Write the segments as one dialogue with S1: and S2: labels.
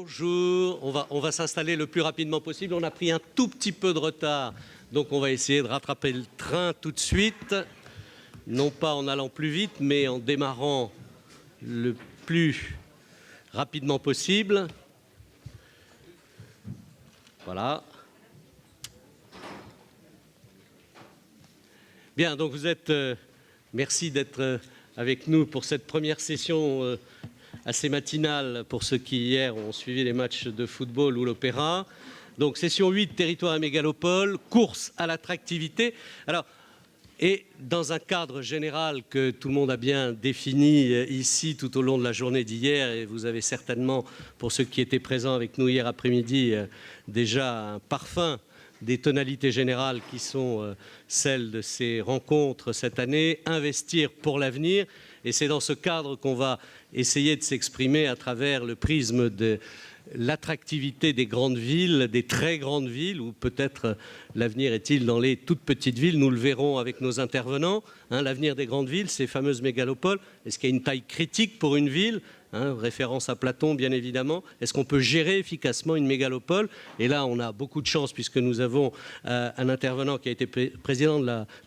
S1: Bonjour, on va s'installer le plus rapidement possible. On a pris un tout petit peu de retard, donc on va essayer de rattraper le train tout de suite. Non pas en allant plus vite, mais en démarrant le plus rapidement possible. Voilà. Bien, donc vous êtes... merci d'être avec nous pour cette première session assez matinale pour ceux qui hier ont suivi les matchs de football ou l'opéra. Donc session 8, territoire et mégalopole, course à l'attractivité. Alors, et dans un cadre général que tout le monde a bien défini ici tout au long de la journée d'hier, et vous avez certainement, pour ceux qui étaient présents avec nous hier après-midi, déjà un parfum des tonalités générales qui sont celles de ces rencontres cette année, investir pour l'avenir. Et c'est dans ce cadre qu'on va essayer de s'exprimer à travers le prisme de l'attractivité des grandes villes, des très grandes villes, ou peut-être l'avenir est-il dans les toutes petites villes. Nous le verrons avec nos intervenants. L'avenir des grandes villes, ces fameuses mégalopoles, est-ce qu'il y a une taille critique pour une ville ? Référence à Platon, bien évidemment. Est-ce qu'on peut gérer efficacement une mégalopole? Et là, on a beaucoup de chance puisque nous avons un intervenant qui a été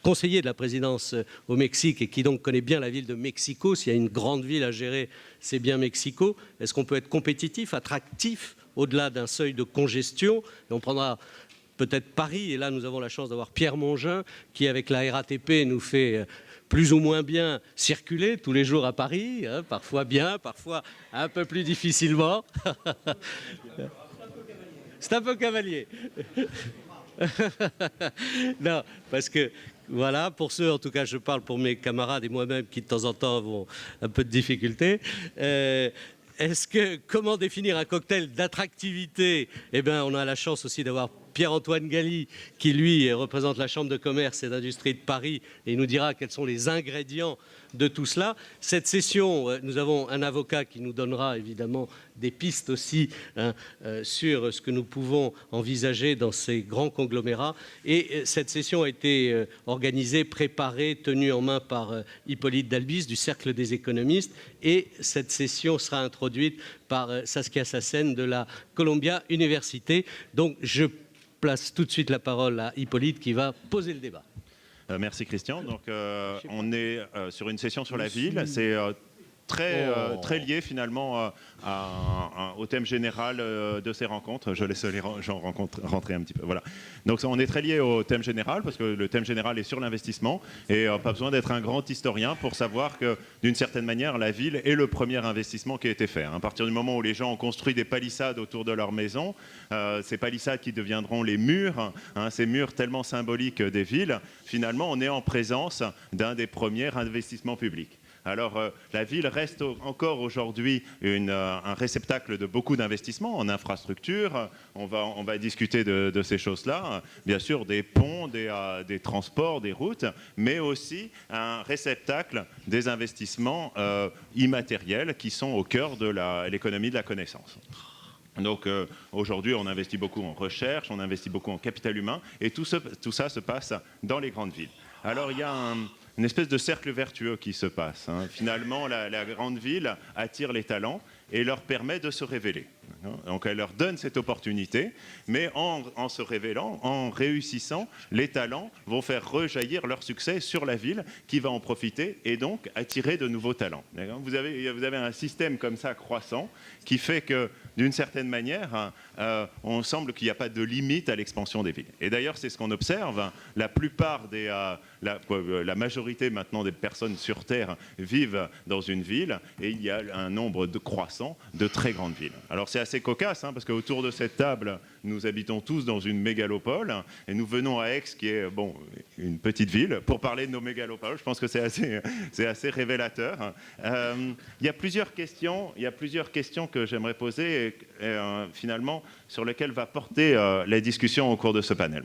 S1: conseiller de la présidence au Mexique et qui donc connaît bien la ville de Mexico. S'il y a une grande ville à gérer, c'est bien Mexico. Est-ce qu'on peut être compétitif, attractif, au-delà d'un seuil de congestion? Et on prendra peut-être Paris. Et là, nous avons la chance d'avoir Pierre Mongin qui, avec la RATP, nous fait... plus ou moins bien circuler tous les jours à Paris, parfois bien, parfois un peu plus difficilement. C'est un peu cavalier. Non, parce que, voilà, pour ceux, en tout cas, je parle pour mes camarades et moi-même qui, de temps en temps, avons un peu de difficulté. Comment définir un cocktail d'attractivité? Eh bien, on a la chance aussi d'avoir Pierre-Antoine Galli, qui lui représente la Chambre de commerce et d'industrie de Paris, et il nous dira quels sont les ingrédients de tout cela. Cette session, nous avons un avocat qui nous donnera évidemment des pistes aussi sur ce que nous pouvons envisager dans ces grands conglomérats. Et cette session a été organisée, préparée, tenue en main par Hippolyte Dalbis du Cercle des économistes. Et cette session sera introduite par Saskia Sassen de la Columbia University. Donc je place tout de suite la parole à Hippolyte qui va poser le débat.
S2: Merci Christian. Donc on est sur une session sur la ville. C'est très lié finalement au thème général de ces rencontres. Je laisse les gens rentrer un petit peu. Voilà. Donc on est très lié au thème général parce que le thème général est sur l'investissement et pas besoin d'être un grand historien pour savoir que d'une certaine manière la ville est le premier investissement qui a été fait. À partir du moment où les gens ont construit des palissades autour de leur maison, ces palissades qui deviendront les murs, ces murs tellement symboliques des villes, finalement on est en présence d'un des premiers investissements publics. Alors, la ville reste encore aujourd'hui un réceptacle de beaucoup d'investissements en infrastructure. On va discuter de ces choses-là. Bien sûr, des ponts, des transports, des routes, mais aussi un réceptacle des investissements immatériels qui sont au cœur de l'économie de la connaissance. Donc aujourd'hui, on investit beaucoup en recherche, on investit beaucoup en capital humain, et tout ça se passe dans les grandes villes. Alors, il y a une espèce de cercle vertueux qui se passe. Finalement, la grande ville attire les talents et leur permet de se révéler. Donc elle leur donne cette opportunité, mais en se révélant, en réussissant, les talents vont faire rejaillir leur succès sur la ville qui va en profiter et donc attirer de nouveaux talents. Vous avez un système comme ça croissant qui fait que d'une certaine manière, on semble qu'il n'y a pas de limite à l'expansion des villes. Et d'ailleurs, c'est ce qu'on observe. La plupart la majorité maintenant des personnes sur Terre vivent dans une ville et il y a un nombre croissant de très grandes villes. Alors c'est assez cocasse parce qu'autour de cette table, nous habitons tous dans une mégalopole et nous venons à Aix qui est une petite ville pour parler de nos mégalopoles. Je pense que c'est assez révélateur. Il y a plusieurs questions que j'aimerais poser finalement sur lesquelles va porter la discussion au cours de ce panel.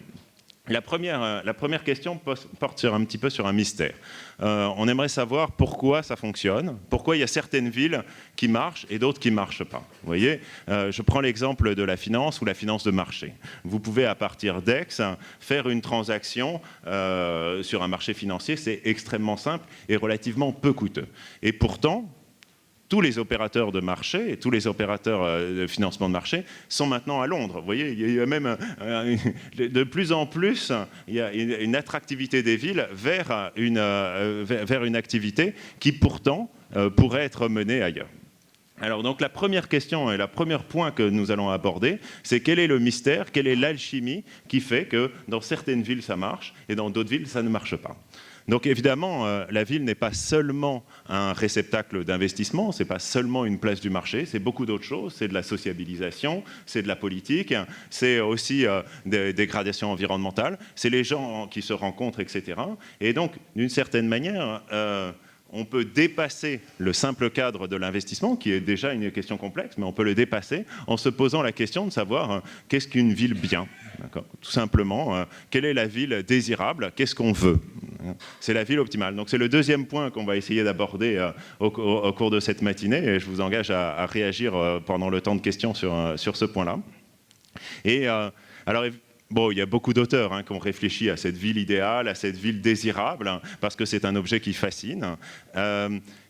S2: La première question porte un petit peu sur un mystère. On aimerait savoir pourquoi ça fonctionne, pourquoi il y a certaines villes qui marchent et d'autres qui ne marchent pas. Vous voyez, je prends l'exemple de la finance ou la finance de marché. Vous pouvez, à partir d'Aix, faire une transaction sur un marché financier. C'est extrêmement simple et relativement peu coûteux. Et pourtant, tous les opérateurs de marché, tous les opérateurs de financement de marché sont maintenant à Londres. Vous voyez, il y a même de plus en plus, il y a une attractivité des villes vers une activité qui pourtant pourrait être menée ailleurs. Alors donc la première question et le premier point que nous allons aborder, c'est quel est le mystère, quelle est l'alchimie qui fait que dans certaines villes ça marche et dans d'autres villes ça ne marche pas. Donc évidemment, la ville n'est pas seulement un réceptacle d'investissement, c'est pas seulement une place du marché, c'est beaucoup d'autres choses, c'est de la sociabilisation, c'est de la politique, c'est aussi des dégradations environnementales, c'est les gens qui se rencontrent, etc. Et donc, d'une certaine manière, on peut dépasser le simple cadre de l'investissement, qui est déjà une question complexe, mais on peut le dépasser en se posant la question de savoir qu'est-ce qu'une ville bien, tout simplement, quelle est la ville désirable, qu'est-ce qu'on veut. C'est la ville optimale. Donc c'est le deuxième point qu'on va essayer d'aborder au cours de cette matinée, et je vous engage à réagir pendant le temps de questions sur ce point-là. Et alors, bon, il y a beaucoup d'auteurs qui ont réfléchi à cette ville idéale, à cette ville désirable, parce que c'est un objet qui fascine.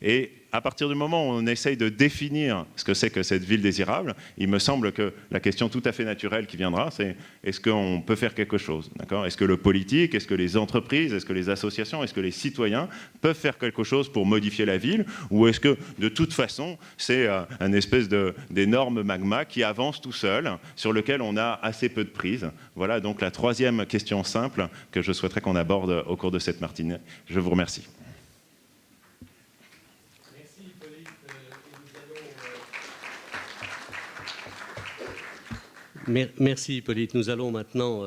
S2: Et à partir du moment où on essaye de définir ce que c'est que cette ville désirable, il me semble que la question tout à fait naturelle qui viendra, c'est est-ce qu'on peut faire quelque chose, d'accord ? Est-ce que le politique, est-ce que les entreprises, est-ce que les associations, est-ce que les citoyens peuvent faire quelque chose pour modifier la ville ? Ou est-ce que, de toute façon, c'est un espèce d'énorme magma qui avance tout seul, sur lequel on a assez peu de prise ? Voilà donc la troisième question simple que je souhaiterais qu'on aborde au cours de cette matinée. Je vous remercie.
S1: Merci Hippolyte. Nous allons maintenant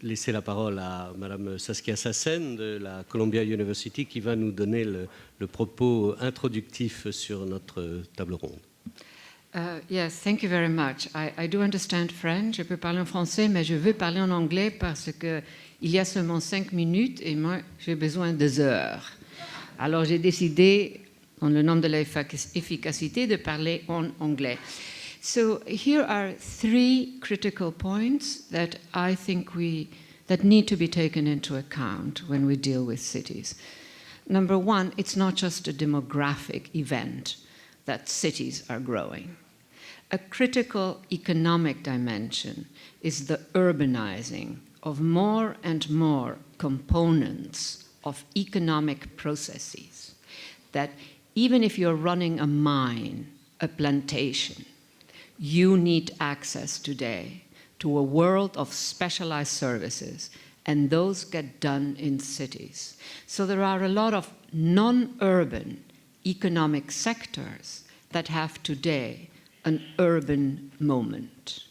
S1: laisser la parole à Madame Saskia Sassen de la Columbia University qui va nous donner le propos introductif sur notre table ronde.
S3: Yes, thank you very much. I do understand French. Je peux parler en français, mais je veux parler en anglais parce qu'il y a seulement 5 minutes et moi, j'ai besoin de heures. Alors, j'ai décidé, en le nom de l'efficacité, de parler en anglais. So here are 3 critical points that I think that need to be taken into account when we deal with cities. Number 1, it's not just a demographic event that cities are growing. A critical economic dimension is the urbanizing of more and more components of economic processes that even if you're running a mine, a plantation, you need access today to a world of specialized services, and those get done in cities. So there are a lot of non-urban economic sectors that have today an urban moment.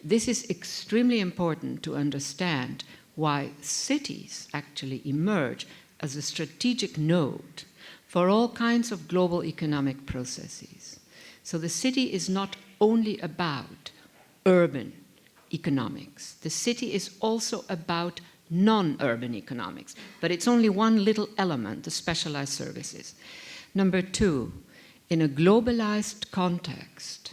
S3: This is extremely important to understand why cities actually emerge as a strategic node for all kinds of global economic processes. So the city is not only about urban economics. The city is also about non-urban economics, but it's only one little element, the specialized services. Number 2, in a globalized context,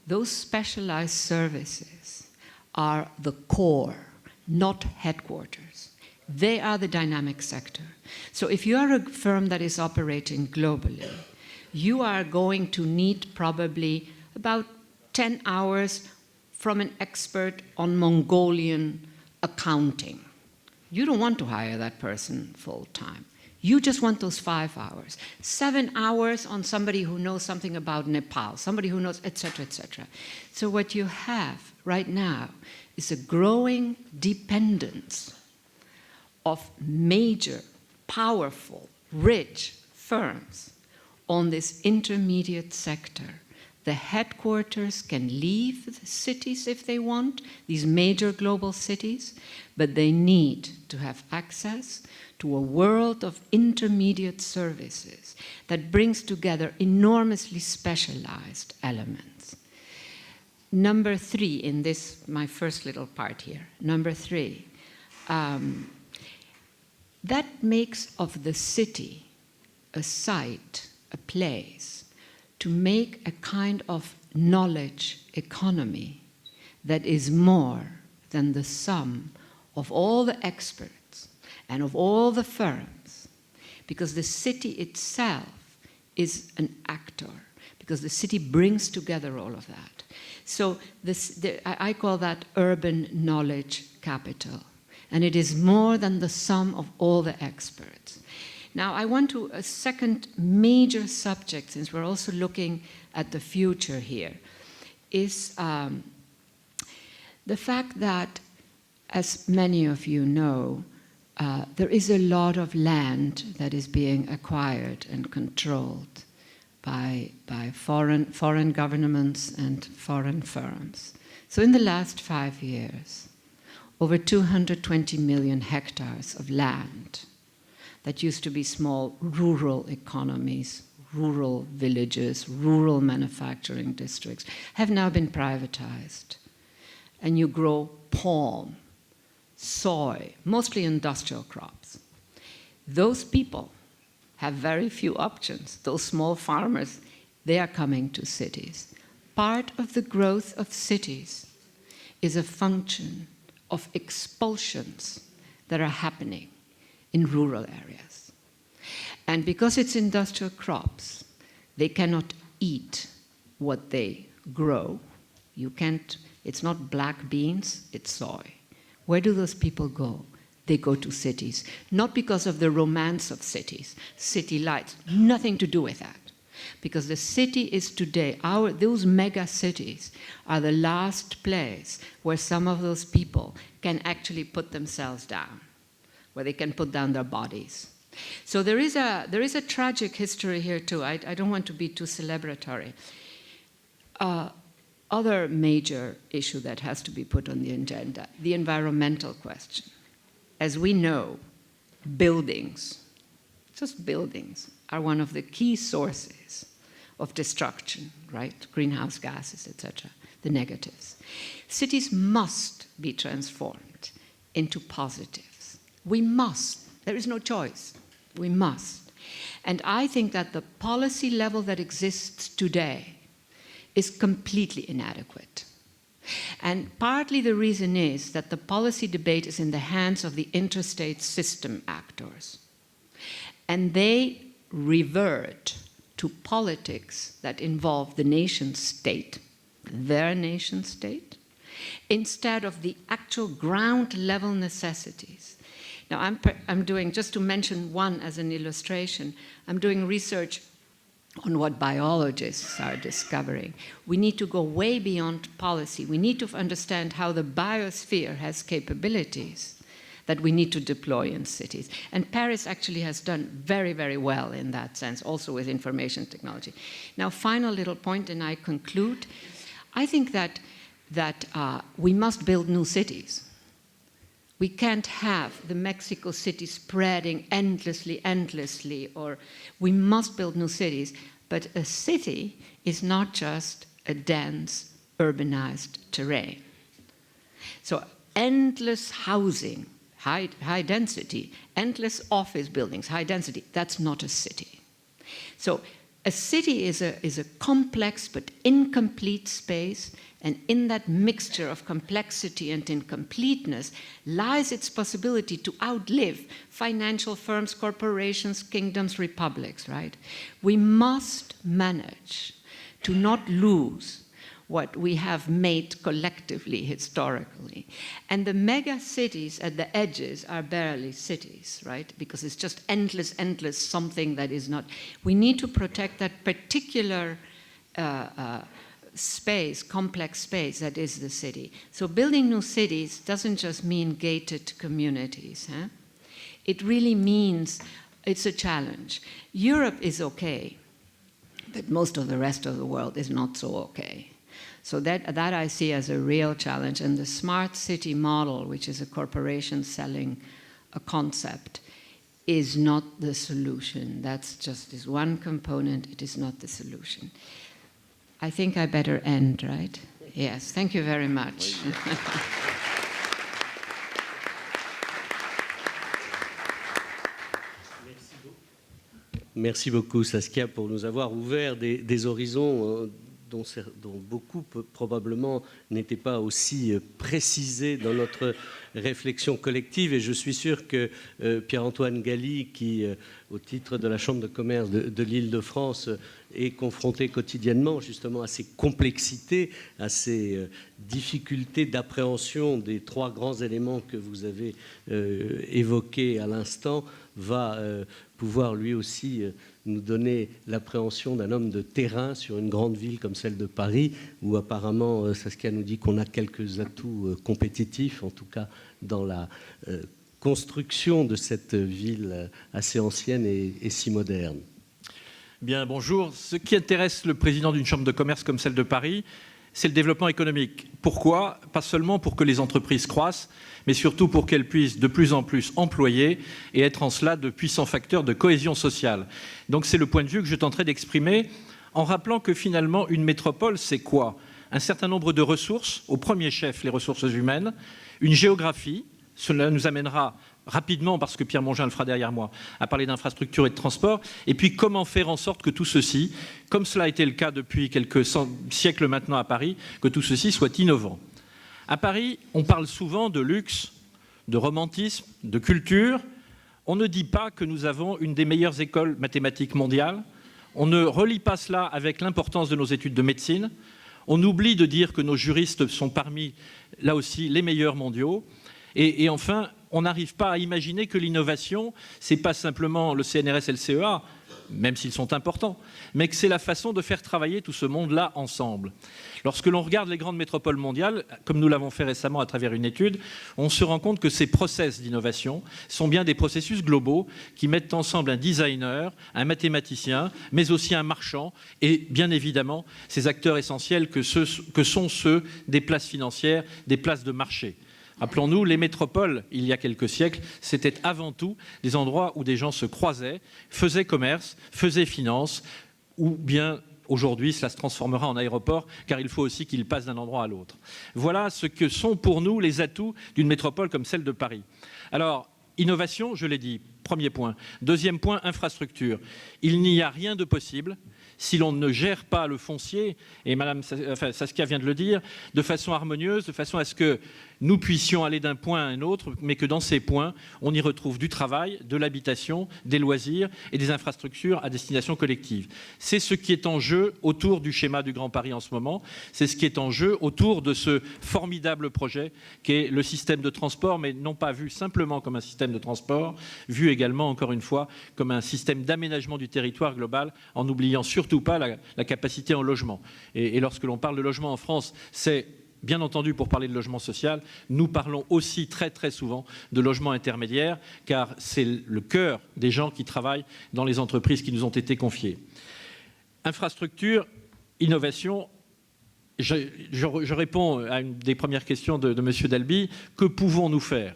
S3: those specialized services are the core, not headquarters. They are the dynamic sector. So if you are a firm that is operating globally, you are going to need probably about 10 hours from an expert on Mongolian accounting. You don't want to hire that person full time. You just want those 5 hours. 7 hours on somebody who knows something about Nepal, somebody who knows, et cetera, et cetera. So what you have right now is a growing dependence of major, powerful, rich firms on this intermediate sector. The headquarters can leave the cities if they want, these major global cities, but they need to have access to a world of intermediate services that brings together enormously specialized elements. Number 3, in this, my first little part here, number 3, that makes of the city a site, a place, to make a kind of knowledge economy that is more than the sum of all the experts and of all the firms, because the city itself is an actor, because the city brings together all of that. So I call that urban knowledge capital. And it is more than the sum of all the experts. Now, I want to, a second major subject, since we're also looking at the future here, is the fact that, as many of you know, there is a lot of land that is being acquired and controlled by foreign governments and foreign firms. So in the last 5 years, over 220 million hectares of land that used to be small rural economies, rural villages, rural manufacturing districts, have now been privatized. And you grow palm, soy, mostly industrial crops. Those people have very few options. Those small farmers, they are coming to cities. Part of the growth of cities is a function of expulsions that are happening in rural areas. And because it's industrial crops, they cannot eat what they grow. You can't, it's not black beans, it's soy. Where do those people go? They go to cities. Not because of the romance of cities, city lights, nothing to do with that. Because the city is today, those mega cities are the last place where some of those people can actually put themselves down, where they can put down their bodies. So there is a tragic history here too. I don't want to be too celebratory. Other major issue that has to be put on the agenda, the environmental question. As we know, buildings, just buildings, are one of the key sources of destruction, right? Greenhouse gases, etc., the negatives. Cities must be transformed into positives. We must. There is no choice. We must. And I think that the policy level that exists today is completely inadequate. And partly the reason is that the policy debate is in the hands of the interstate system actors. And they revert to politics that involve the nation state, their nation state, instead of the actual ground level necessities. Now I'm doing, just to mention one as an illustration, I'm doing research on what biologists are discovering. We need to go way beyond policy. We need to understand how the biosphere has capabilities that we need to deploy in cities. And Paris actually has done very, very well in that sense, also with information technology. Now, final little point, and I conclude. I think that we must build new cities. We can't have the Mexico City spreading endlessly, or we must build new cities. But a city is not just a dense, urbanized terrain. So endless housing, high density, endless office buildings, high density, that's not a city. So a city is a complex but incomplete space, and in that mixture of complexity and incompleteness lies its possibility to outlive financial firms, corporations, kingdoms, republics, right? We must manage to not lose what we have made collectively, historically. And the mega cities at the edges are barely cities, right? Because it's just endless, something that is not. We need to protect that particular space, complex space that is the city. So building new cities doesn't just mean gated communities. Huh? It really means it's a challenge. Europe is okay, but most of the rest of the world is not so okay. So that I see as a real challenge. And the smart city model, which is a corporation selling a concept, is not the solution. That's just this one component. It is not the solution. I think I better end, right? Yes, thank you very much.
S1: Merci beaucoup, Saskia, pour nous avoir ouvert des horizons dont beaucoup probablement n'étaient pas aussi précisés dans notre réflexion collective. Et je suis sûr que Pierre-Antoine Galli, qui, au titre de la Chambre de commerce de l'Île-de-France, est confronté quotidiennement justement à ces complexités, à ces difficultés d'appréhension des trois grands éléments que vous avez évoqués à l'instant, va pouvoir lui aussi nous donner l'appréhension d'un homme de terrain sur une grande ville comme celle de Paris, où apparemment Saskia nous dit qu'on a quelques atouts compétitifs, en tout cas dans la construction de cette ville assez ancienne et si moderne.
S4: Bien, bonjour. Ce qui intéresse le président d'une chambre de commerce comme celle de Paris, c'est le développement économique. Pourquoi ? Pas seulement pour que les entreprises croissent, mais surtout pour qu'elles puissent de plus en plus employer et être en cela de puissants facteurs de cohésion sociale. Donc c'est le point de vue que je tenterai d'exprimer en rappelant que finalement une métropole, c'est quoi ? Un certain nombre de ressources, au premier chef les ressources humaines, une géographie, cela nous amènera rapidement, parce que Pierre Mongin le fera derrière moi, à parler d'infrastructures et de transport, et puis comment faire en sorte que tout ceci, comme cela a été le cas depuis quelques siècles maintenant à Paris, que tout ceci soit innovant. À Paris, on parle souvent de luxe, de romantisme, de culture. On ne dit pas que nous avons une des meilleures écoles mathématiques mondiales. On ne relie pas cela avec l'importance de nos études de médecine. On oublie de dire que nos juristes sont parmi, là aussi, les meilleurs mondiaux. Et enfin, on n'arrive pas à imaginer que l'innovation, ce n'est pas simplement le CNRS et le CEA, même s'ils sont importants, mais que c'est la façon de faire travailler tout ce monde-là ensemble. Lorsque l'on regarde les grandes métropoles mondiales, comme nous l'avons fait récemment à travers une étude, on se rend compte que ces process d'innovation sont bien des processus globaux qui mettent ensemble un designer, un mathématicien, mais aussi un marchand et bien évidemment ces acteurs essentiels que sont ceux des places financières, des places de marché. Rappelons-nous, les métropoles, il y a quelques siècles, c'était avant tout des endroits où des gens se croisaient, faisaient commerce, faisaient finance, ou bien aujourd'hui, cela se transformera en aéroport, car il faut aussi qu'ils passent d'un endroit à l'autre. Voilà ce que sont pour nous les atouts d'une métropole comme celle de Paris. Alors, innovation, je l'ai dit, premier point. Deuxième point, infrastructure. Il n'y a rien de possible si l'on ne gère pas le foncier, et Madame Saskia vient de le dire, de façon harmonieuse, de façon à ce que nous puissions aller d'un point à un autre, mais que dans ces points, on y retrouve du travail, de l'habitation, des loisirs et des infrastructures à destination collective. C'est ce qui est en jeu autour du schéma du Grand Paris en ce moment. C'est ce qui est en jeu autour de ce formidable projet qu'est le système de transport, mais non pas vu simplement comme un système de transport, vu également, encore une fois, comme un système d'aménagement du territoire global, en n'oubliant surtout pas la capacité en logement. Et lorsque l'on parle de logement en France, c'est bien entendu pour parler de logement social, nous parlons aussi très très souvent de logement intermédiaire, car c'est le cœur des gens qui travaillent dans les entreprises qui nous ont été confiées. Infrastructure, innovation. Je réponds à une des premières questions de M. Dalby. Que pouvons-nous faire ?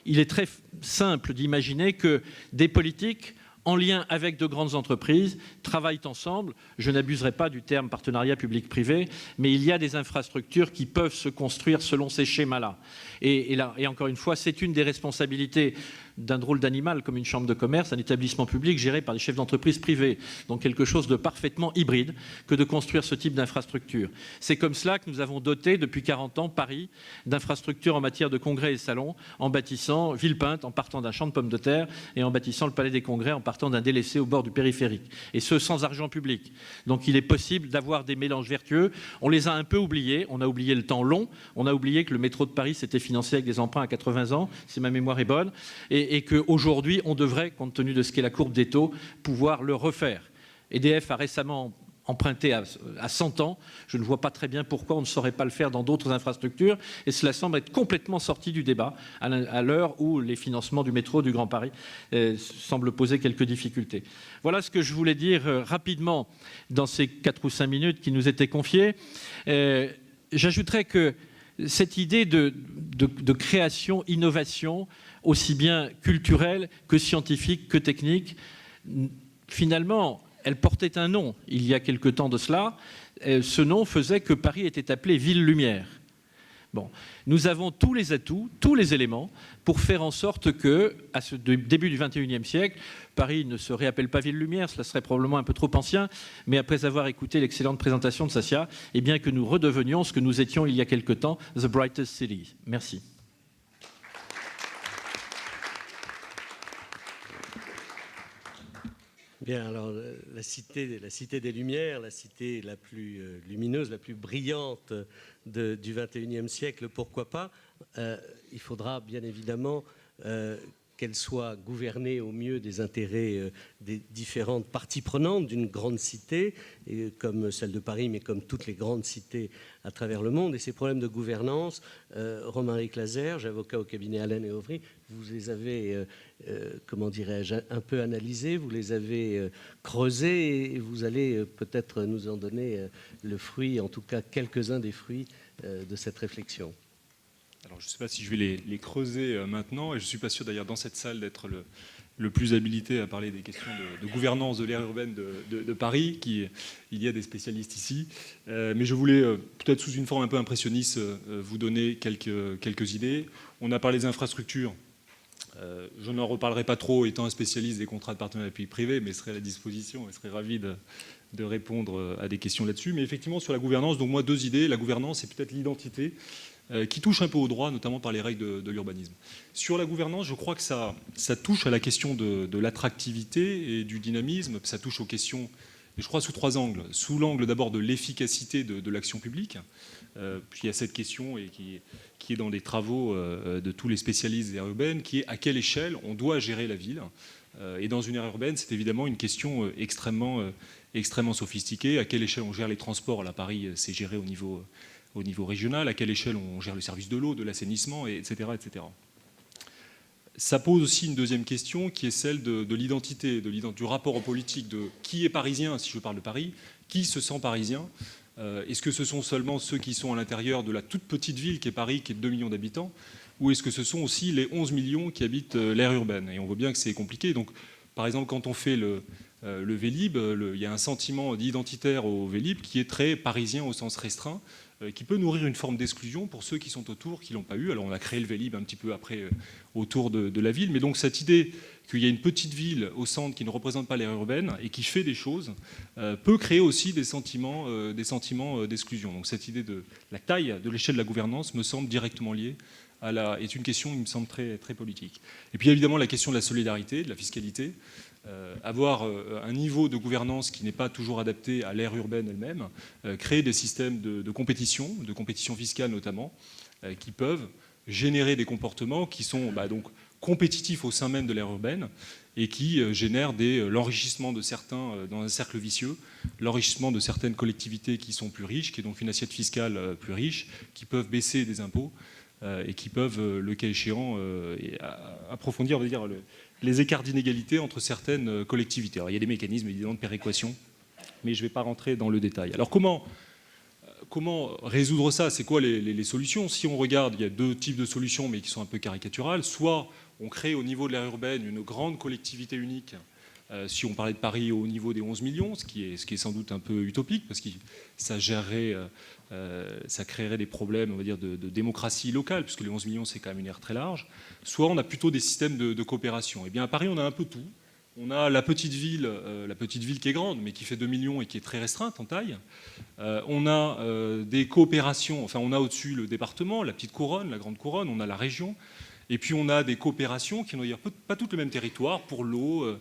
S4: Il est très simple d'imaginer que des politiques en lien avec de grandes entreprises, travaillent ensemble. Je n'abuserai pas du terme partenariat public-privé, mais il y a des infrastructures qui peuvent se construire selon ces schémas-là. Et encore une fois, c'est une des responsabilités d'un drôle d'animal comme une chambre de commerce, un établissement public géré par des chefs d'entreprise privés, donc quelque chose de parfaitement hybride que de construire ce type d'infrastructure. C'est comme cela que nous avons doté depuis 40 ans Paris d'infrastructures en matière de congrès et salons, en bâtissant Villepinte en partant d'un champ de pommes de terre et en bâtissant le Palais des Congrès en partant d'un délaissé au bord du périphérique, et ce sans argent public. Donc il est possible d'avoir des mélanges vertueux. On les a un peu oubliés, on a oublié le temps long, on a oublié que le métro de Paris s'était financé avec des emprunts à 80 ans, si ma mémoire est bonne, et qu'aujourd'hui, on devrait, compte tenu de ce qu'est la courbe des taux, pouvoir le refaire. EDF a récemment emprunté à 100 ans. Je ne vois pas très bien pourquoi on ne saurait pas le faire dans d'autres infrastructures. Et cela semble être complètement sorti du débat à l'heure où les financements du métro du Grand Paris semblent poser quelques difficultés. Voilà ce que je voulais dire rapidement dans ces 4 ou 5 minutes qui nous étaient confiées. J'ajouterais que cette idée de création, innovation, aussi bien culturelle que scientifique que technique, finalement, elle portait un nom il y a quelque temps de cela. Ce nom faisait que Paris était appelé Ville Lumière. Bon, nous avons tous les atouts, tous les éléments pour faire en sorte que, à ce début du XXIe siècle, Paris ne se réappelle pas Ville-Lumière, cela serait probablement un peu trop ancien, mais après avoir écouté l'excellente présentation de Sassia, eh bien que nous redevenions ce que nous étions il y a quelque temps, the brightest city. Merci.
S1: Bien, alors la cité des Lumières, la cité la plus lumineuse, la plus brillante du XXIe siècle, pourquoi pas. Il faudra bien évidemment qu'elle soit gouvernée au mieux des intérêts des différentes parties prenantes d'une grande cité, comme celle de Paris, mais comme toutes les grandes cités à travers le monde. Et ces problèmes de gouvernance, Romaric Lazerge, avocat au cabinet Allen et Overy, vous les avez, comment dirais-je, un peu analysés, vous les avez creusés, et vous allez peut-être nous en donner le fruit, en tout cas quelques-uns des fruits de cette réflexion.
S5: Alors, je ne sais pas si je vais les creuser maintenant, et je ne suis pas sûr d'ailleurs dans cette salle d'être le plus habilité à parler des questions de gouvernance de l'aire urbaine de Paris, il y a des spécialistes ici. Mais je voulais, peut-être sous une forme un peu impressionniste, vous donner quelques idées. On a parlé des infrastructures. Je n'en reparlerai pas trop, étant un spécialiste des contrats de partenariat public-privé, mais serai à la disposition et serai ravi de répondre à des questions là-dessus. Mais effectivement, sur la gouvernance, donc moi, 2 idées. La gouvernance, c'est peut-être l'identité, qui touche un peu au droit, notamment par les règles de l'urbanisme. Sur la gouvernance, je crois que ça touche à la question de l'attractivité et du dynamisme, ça touche aux questions, et je crois, sous 3 angles. Sous l'angle d'abord de l'efficacité de l'action publique, puis il y a cette question et qui est dans les travaux de tous les spécialistes des aires urbaines, qui est à quelle échelle on doit gérer la ville. Et dans une aire urbaine, c'est évidemment une question extrêmement sophistiquée. À quelle échelle on gère les transports? Là, Paris, c'est géré au niveau régional, à quelle échelle on gère le service de l'eau, de l'assainissement, etc., etc. Ça pose aussi une deuxième question qui est celle de l'identité, du rapport aux politiques, de qui est parisien, si je parle de Paris, qui se sent parisien. Est-ce que ce sont seulement ceux qui sont à l'intérieur de la toute petite ville qui est Paris, qui est de 2 millions d'habitants, ou est-ce que ce sont aussi les 11 millions qui habitent l'aire urbaine? Et on voit bien que c'est compliqué. Donc, par exemple, quand on fait le Vélib, il y a un sentiment d'identitaire au Vélib qui est très parisien au sens restreint, qui peut nourrir une forme d'exclusion pour ceux qui sont autour, qui ne l'ont pas eu. Alors on a créé le Vélib un petit peu après autour de la ville, mais donc cette idée qu'il y a une petite ville au centre qui ne représente pas l'aire urbaine et qui fait des choses peut créer aussi des sentiments d'exclusion. Donc cette idée de la taille de l'échelle de la gouvernance me semble directement liée est une question qui me semble très, très politique. Et puis évidemment la question de la solidarité, de la fiscalité. Avoir un niveau de gouvernance qui n'est pas toujours adapté à l'aire urbaine elle-même, créer des systèmes de compétition fiscale notamment, qui peuvent générer des comportements qui sont donc compétitifs au sein même de l'aire urbaine et qui génèrent l'enrichissement de certains dans un cercle vicieux, l'enrichissement de certaines collectivités qui sont plus riches, qui est donc une assiette fiscale plus riche, qui peuvent baisser des impôts et qui peuvent, le cas échéant, approfondir, on va dire, les écarts d'inégalité entre certaines collectivités. Alors, il y a des mécanismes évidemment de péréquation, mais je ne vais pas rentrer dans le détail. Alors comment résoudre ça? C'est quoi les solutions? Si on regarde, il y a 2 types de solutions, mais qui sont un peu caricaturales. Soit on crée au niveau de l'aire urbaine une grande collectivité unique, si on parlait de Paris au niveau des 11 millions, ce qui est sans doute un peu utopique, parce que ça créerait des problèmes, on va dire, de démocratie locale, puisque les 11 millions, c'est quand même une aire très large. Soit on a plutôt des systèmes de coopération. Eh bien, à Paris, on a un peu tout. On a la petite ville qui est grande, mais qui fait 2 millions et qui est très restreinte en taille. On a des coopérations, enfin, on a au-dessus le département, la petite couronne, la grande couronne, on a la région. Et puis on a des coopérations qui n'ont pas toutes le même territoire, pour l'eau,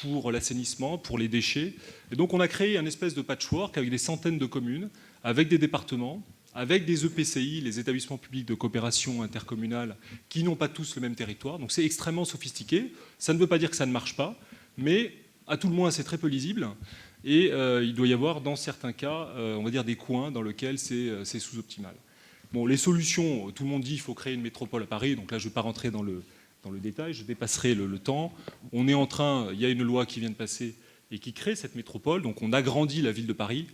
S5: pour l'assainissement, pour les déchets. Et donc on a créé un espèce de patchwork avec des centaines de communes, avec des départements, avec des EPCI, les établissements publics de coopération intercommunale, qui n'ont pas tous le même territoire. Donc c'est extrêmement sophistiqué. Ça ne veut pas dire que ça ne marche pas, mais à tout le moins c'est très peu lisible. Et il doit y avoir dans certains cas, on va dire, des coins dans lesquels c'est sous-optimal. Bon, les solutions, tout le monde dit qu'il faut créer une métropole à Paris, donc là je ne vais pas rentrer dans le détail, je dépasserai le temps. On est en train, il y a une loi qui vient de passer et qui crée cette métropole, donc on agrandit la ville de Paris,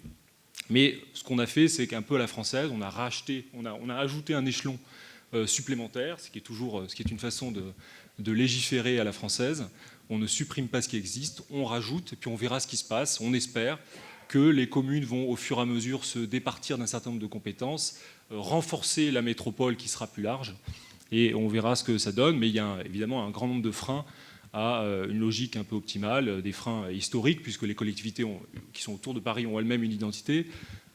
S5: mais ce qu'on a fait, c'est qu'un peu à la française, on a ajouté un échelon supplémentaire, ce qui est une façon de légiférer à la française. On ne supprime pas ce qui existe, on rajoute, et puis on verra ce qui se passe. On espère que les communes vont au fur et à mesure se départir d'un certain nombre de compétences, renforcer la métropole qui sera plus large. Et on verra ce que ça donne, mais il y a évidemment un grand nombre de freins à une logique un peu optimale, des freins historiques, puisque les collectivités qui sont autour de Paris ont elles-mêmes une identité,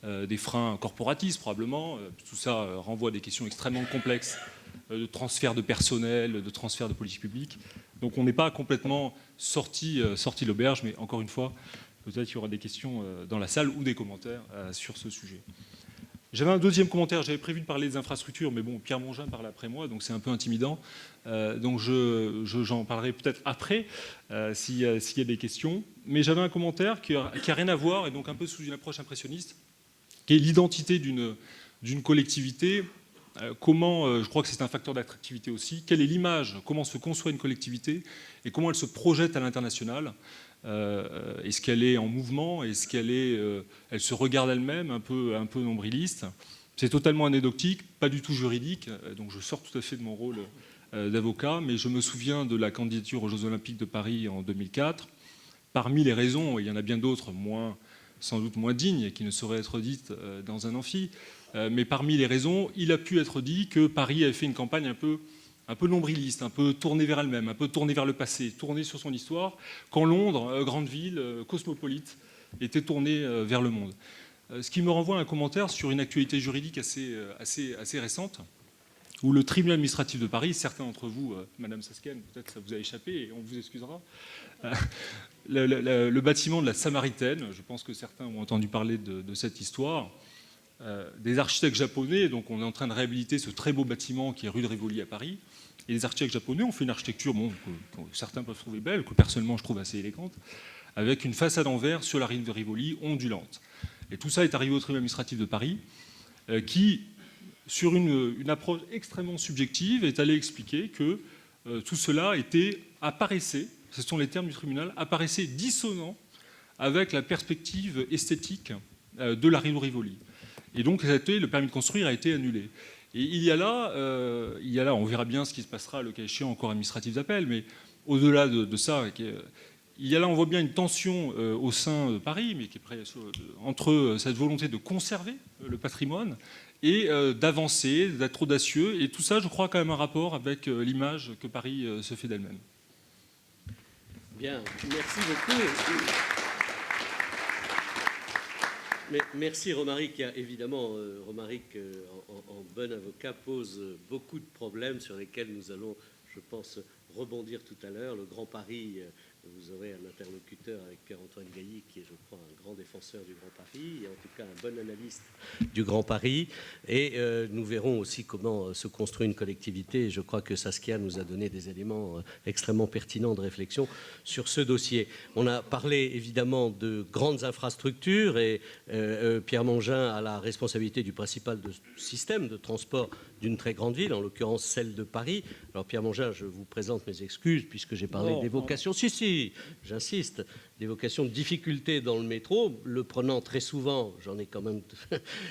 S5: des freins corporatistes probablement. Tout ça renvoie à des questions extrêmement complexes de transfert de personnel, de transfert de politique publique. Donc on n'est pas complètement sorti de l'auberge, mais encore une fois, peut-être qu'il y aura des questions dans la salle ou des commentaires sur ce sujet. J'avais un deuxième commentaire, j'avais prévu de parler des infrastructures, mais bon, Pierre Mongin parle après moi, donc c'est un peu intimidant. Donc j'en parlerai peut-être après, s'il y a des questions. Mais j'avais un commentaire qui a rien à voir, et donc un peu sous une approche impressionniste, qui est l'identité d'une collectivité. Comment, je crois que c'est un facteur d'attractivité aussi, quelle est l'image, comment se conçoit une collectivité, et comment elle se projette à l'international. Est-ce qu'elle est en mouvement? Est-ce elle se regarde elle-même, un peu nombriliste? C'est totalement anecdotique, pas du tout juridique, donc je sors tout à fait de mon rôle d'avocat, mais je me souviens de la candidature aux Jeux Olympiques de Paris en 2004. Parmi les raisons, et il y en a bien d'autres, sans doute moins dignes, qui ne sauraient être dites dans un amphi, mais parmi les raisons, il a pu être dit que Paris avait fait une campagne un peu nombriliste, un peu tournée vers elle-même, un peu tournée vers le passé, tournée sur son histoire, quand Londres, grande ville, cosmopolite, était tournée vers le monde. Ce qui me renvoie à un commentaire sur une actualité juridique assez récente, où le tribunal administratif de Paris, certains d'entre vous, Madame Sasken, peut-être ça vous a échappé, et on vous excusera, le bâtiment de la Samaritaine, je pense que certains ont entendu parler de cette histoire, des architectes japonais, donc on est en train de réhabiliter ce très beau bâtiment qui est rue de Rivoli à Paris, et les architectes japonais ont fait une architecture que certains peuvent trouver belle, que personnellement je trouve assez élégante, avec une façade en verre sur la rue de Rivoli ondulante. Et tout ça est arrivé au tribunal administratif de Paris, qui, sur une approche extrêmement subjective, est allé expliquer que tout cela apparaissait, ce sont les termes du tribunal, apparaissait dissonant avec la perspective esthétique de la rue de Rivoli. Et donc le permis de construire a été annulé. Et il y a là, on verra bien ce qui se passera le cas échéant en cour administratif d'appel, mais au-delà de ça, il y a là, on voit bien une tension au sein de Paris, mais qui est entre cette volonté de conserver le patrimoine et d'avancer, d'être audacieux. Et tout ça, je crois, quand même un rapport avec l'image que Paris se fait d'elle-même.
S1: Bien, merci beaucoup. Mais merci Romaric. Évidemment, Romaric, en bon avocat, pose beaucoup de problèmes sur lesquels nous allons, je pense, rebondir tout à l'heure. Le Grand Paris, vous aurez un interlocuteur avec Pierre-Antoine Gailly, qui est, je crois, un grand défenseur du Grand Paris, et en tout cas un bon analyste du Grand Paris. Et nous verrons aussi comment se construit une collectivité. Et je crois que Saskia nous a donné des éléments extrêmement pertinents de réflexion sur ce dossier. On a parlé évidemment de grandes infrastructures, et Pierre Mongin a la responsabilité du principal système de transport d'une très grande ville, en l'occurrence celle de Paris. Alors Pierre Mongin, je vous présente mes excuses, puisque j'ai parlé d'évocation. Si, j'insiste, d'évocation de difficultés dans le métro, le prenant très souvent, j'en ai quand même...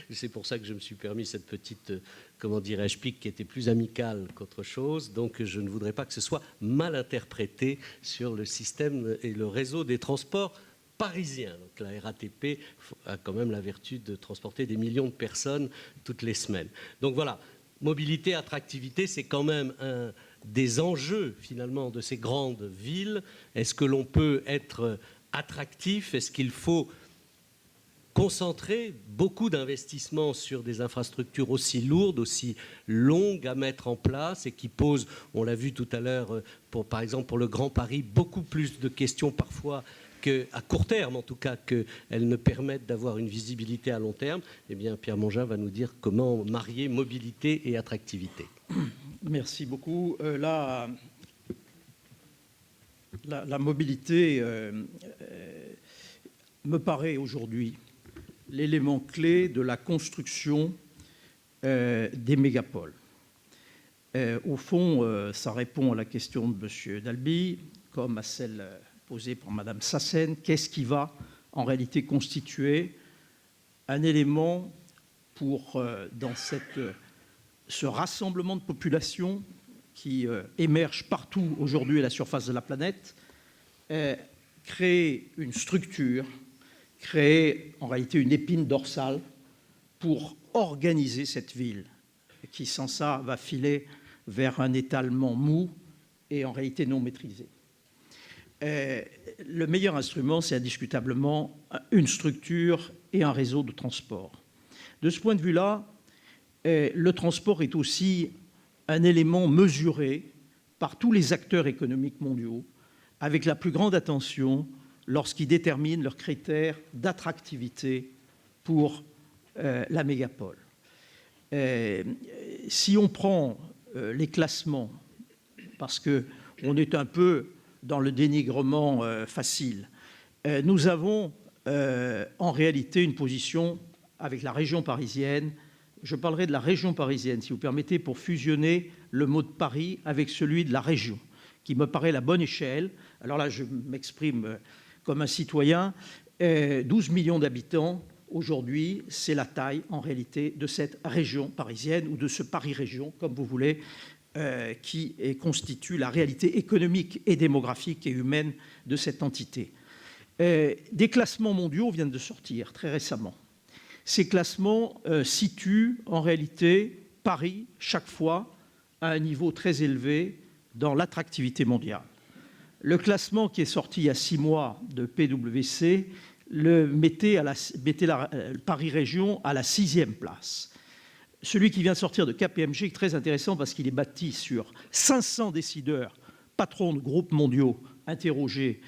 S1: C'est pour ça que je me suis permis cette petite, comment dirais-je, pique qui était plus amicale qu'autre chose. Donc je ne voudrais pas que ce soit mal interprété sur le système et le réseau des transports parisiens. Donc la RATP a quand même la vertu de transporter des millions de personnes toutes les semaines. Donc voilà, mobilité, attractivité, c'est quand même un des enjeux finalement de ces grandes villes. Est-ce que l'on peut être attractif? Est-ce qu'il faut concentrer beaucoup d'investissements sur des infrastructures aussi lourdes, aussi longues à mettre en place, et qui posent, on l'a vu tout à l'heure, par exemple pour le Grand Paris, beaucoup plus de questions parfois à court terme, en tout cas, qu'elles ne permettent d'avoir une visibilité à long terme? Eh bien, Pierre Mongin va nous dire comment marier mobilité et attractivité.
S6: Merci beaucoup. La mobilité me paraît aujourd'hui l'élément clé de la construction des mégapoles. Au fond, ça répond à la question de M. Dalby, comme à celle posée par Mme Sassen. Qu'est-ce qui va en réalité constituer un élément pour, dans ce rassemblement de population qui émerge partout aujourd'hui à la surface de la planète, créer une structure, créer en réalité une épine dorsale pour organiser cette ville, qui sans ça va filer vers un étalement mou et en réalité non maîtrisé. Le meilleur instrument, c'est indiscutablement une structure et un réseau de transport. De ce point de vue-là, le transport est aussi un élément mesuré par tous les acteurs économiques mondiaux avec la plus grande attention lorsqu'ils déterminent leurs critères d'attractivité pour la mégapole. Si on prend les classements, parce qu'on est un peu dans le dénigrement facile, nous avons en réalité une position avec la région parisienne. Je parlerai de la région parisienne, si vous permettez, pour fusionner le mot de Paris avec celui de la région, qui me paraît la bonne échelle. Alors là, je m'exprime comme un citoyen. 12 millions d'habitants, aujourd'hui, c'est la taille, en réalité, de cette région parisienne, ou de ce Paris-Région, comme vous voulez, qui constitue la réalité économique et démographique et humaine de cette entité. Des classements mondiaux viennent de sortir très récemment. Ces classements situent en réalité Paris, chaque fois, à un niveau très élevé dans l'attractivité mondiale. Le classement qui est sorti il y a 6 mois de PwC mettait Paris Région à la 6e place. Celui qui vient de sortir de KPMG est très intéressant parce qu'il est bâti sur 500 décideurs, patrons de groupes mondiaux, interrogés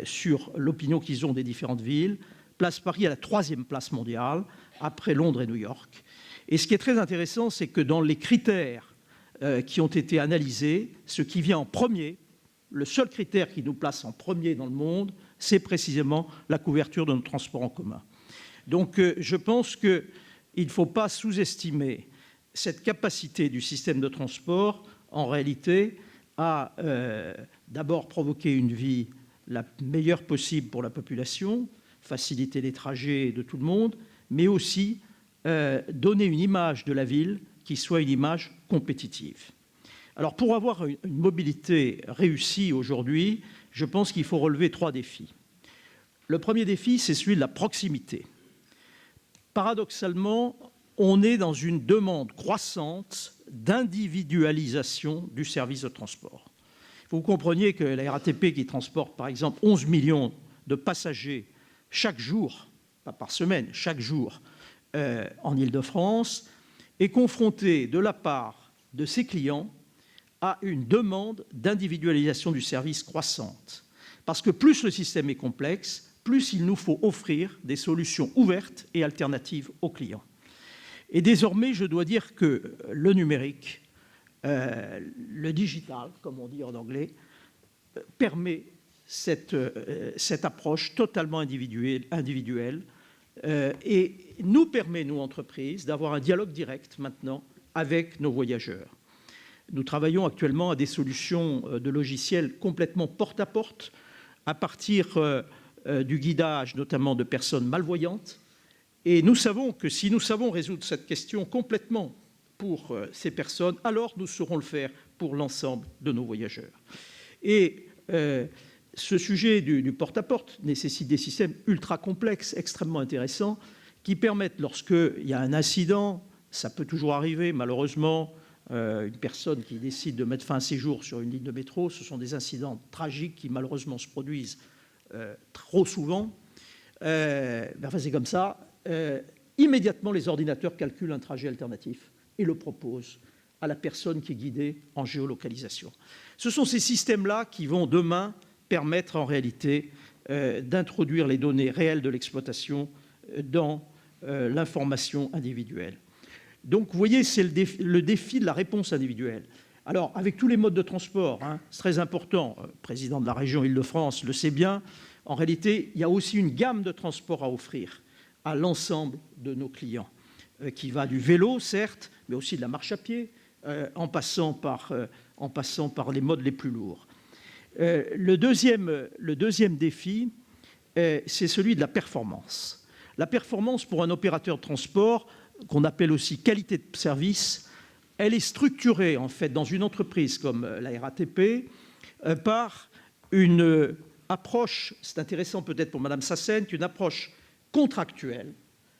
S6: sur l'opinion qu'ils ont des différentes villes, place Paris à la 3e place mondiale, après Londres et New York. Et ce qui est très intéressant, c'est que dans les critères qui ont été analysés, ce qui vient en premier, le seul critère qui nous place en premier dans le monde, c'est précisément la couverture de nos transports en commun. Donc je pense qu'il ne faut pas sous-estimer cette capacité du système de transport, en réalité, à d'abord provoquer une vie la meilleure possible pour la population, faciliter les trajets de tout le monde, mais aussi donner une image de la ville qui soit une image compétitive. Alors pour avoir une mobilité réussie aujourd'hui, je pense qu'il faut relever 3 défis. Le premier défi, c'est celui de la proximité. Paradoxalement, on est dans une demande croissante d'individualisation du service de transport. Il faut que vous compreniez que la RATP, qui transporte par exemple 11 millions de passagers chaque jour, pas par semaine, chaque jour en Île-de-France, est confrontée de la part de ses clients à une demande d'individualisation du service croissante. Parce que plus le système est complexe, plus il nous faut offrir des solutions ouvertes et alternatives aux clients. Et désormais, je dois dire que le numérique, le digital, comme on dit en anglais, permet cette approche totalement individuelle et nous permet, nous, entreprises, d'avoir un dialogue direct maintenant avec nos voyageurs. Nous travaillons actuellement à des solutions de logiciels complètement porte-à-porte à partir du guidage, notamment de personnes malvoyantes. Et nous savons que si nous savons résoudre cette question complètement pour ces personnes, alors nous saurons le faire pour l'ensemble de nos voyageurs. Et ce sujet du porte-à-porte nécessite des systèmes ultra complexes, extrêmement intéressants, qui permettent, lorsqu'il y a un incident, ça peut toujours arriver, malheureusement, une personne qui décide de mettre fin à ses jours sur une ligne de métro, ce sont des incidents tragiques qui malheureusement se produisent trop souvent. Enfin, c'est comme ça. Immédiatement, les ordinateurs calculent un trajet alternatif et le proposent à la personne qui est guidée en géolocalisation. Ce sont ces systèmes-là qui vont demain permettre en réalité d'introduire les données réelles de l'exploitation dans l'information individuelle. Donc, vous voyez, c'est le défi de la réponse individuelle. Alors, avec tous les modes de transport, c'est très important, le président de la région Île-de-France le sait bien, en réalité, il y a aussi une gamme de transports à offrir à l'ensemble de nos clients, qui va du vélo, certes, mais aussi de la marche à pied, en passant par les modes les plus lourds. Le deuxième défi, c'est celui de la performance. La performance pour un opérateur de transport, qu'on appelle aussi qualité de service, elle est structurée en fait dans une entreprise comme la RATP par une approche, c'est intéressant peut-être pour Madame Sassen, une approche contractuelle,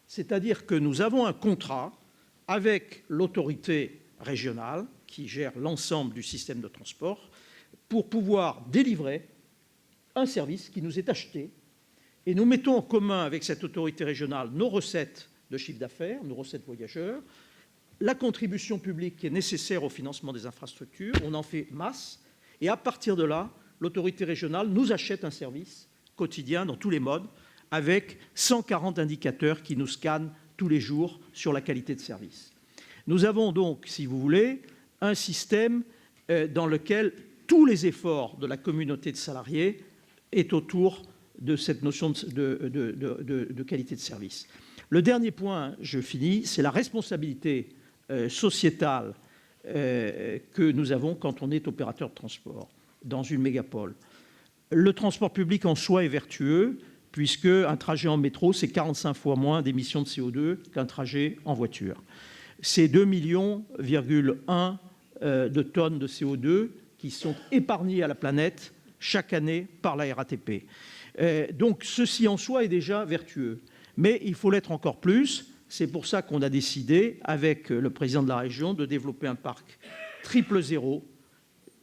S6: c'est-à-dire que nous avons un contrat avec l'autorité régionale qui gère l'ensemble du système de transport pour pouvoir délivrer un service qui nous est acheté. Et nous mettons en commun avec cette autorité régionale nos recettes de chiffre d'affaires, nos recettes voyageurs, la contribution publique qui est nécessaire au financement des infrastructures, on en fait masse, et à partir de là, l'autorité régionale nous achète un service quotidien dans tous les modes, avec 140 indicateurs qui nous scannent tous les jours sur la qualité de service. Nous avons donc, si vous voulez, un système dans lequel tous les efforts de la communauté de salariés est autour de cette notion de qualité de service. Le dernier point, je finis, c'est la responsabilité sociétale que nous avons quand on est opérateur de transport dans une mégapole. Le transport public en soi est vertueux, puisque un trajet en métro, c'est 45 fois moins d'émissions de CO2 qu'un trajet en voiture. C'est 2,1 millions de tonnes de CO2 qui sont épargnées à la planète chaque année par la RATP. Donc ceci en soi est déjà vertueux. Mais il faut l'être encore plus. C'est pour ça qu'on a décidé, avec le président de la région, de développer un parc triple zéro,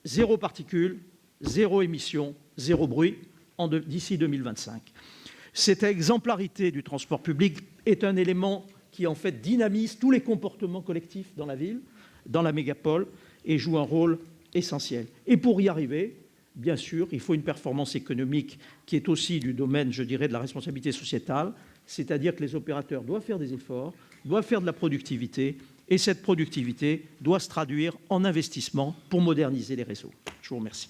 S6: zéro particules, zéro émission, zéro bruit, d'ici 2025. Cette exemplarité du transport public est un élément qui, en fait, dynamise tous les comportements collectifs dans la ville, dans la mégapole, et joue un rôle essentiel. Et pour y arriver, bien sûr, il faut une performance économique qui est aussi du domaine, je dirais, de la responsabilité sociétale, c'est-à-dire que les opérateurs doivent faire des efforts, doivent faire de la productivité, et cette productivité doit se traduire en investissement pour moderniser les réseaux. Je vous remercie.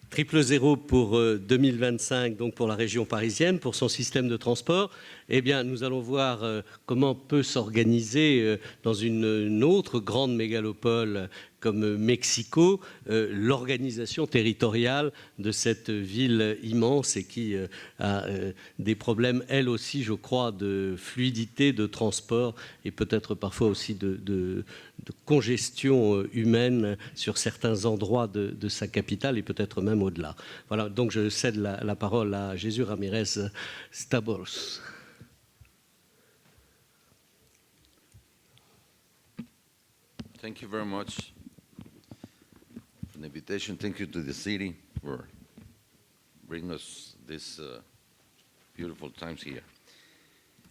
S1: Triple zéro pour 2025, donc pour la région parisienne, pour son système de transport. Eh bien, nous allons voir comment peut s'organiser dans une autre grande mégalopole comme Mexico, l'organisation territoriale de cette ville immense et qui a des problèmes, elle aussi, je crois, de fluidité, de transport et peut-être parfois aussi de congestion humaine sur certains endroits de sa capitale et peut-être même au-delà. Voilà, donc je cède la parole à Jesús Ramírez Stavros.
S7: Thank you very much for the invitation. Thank you to the city for bringing us these beautiful times here.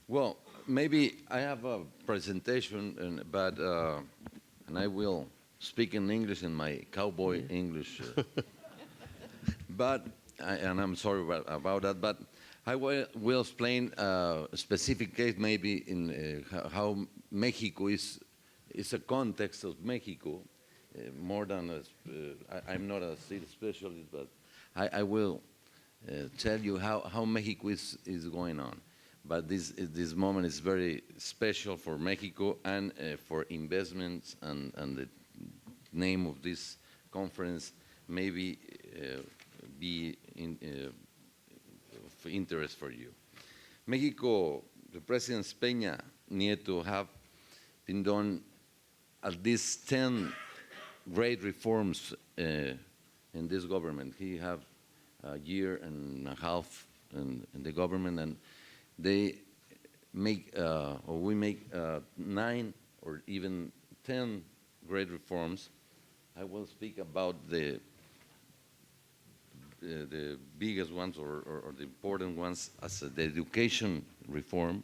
S7: Well, maybe I have a presentation, and I will speak in English, in my cowboy English. And I'm sorry about that, but I will explain a specific case maybe in how Mexico is a context of Mexico, more than I'm not a city specialist, but I will tell you how Mexico is going on. But this moment is very special for Mexico and for investments, and the name of this conference maybe be of interest for you. Mexico, the President Peña Nieto have been done at least 10 great reforms in this government. He have a year and a half in the government, and they make, or we make 9 or even 10 great reforms. I will speak about the biggest ones or the important ones as the education reform,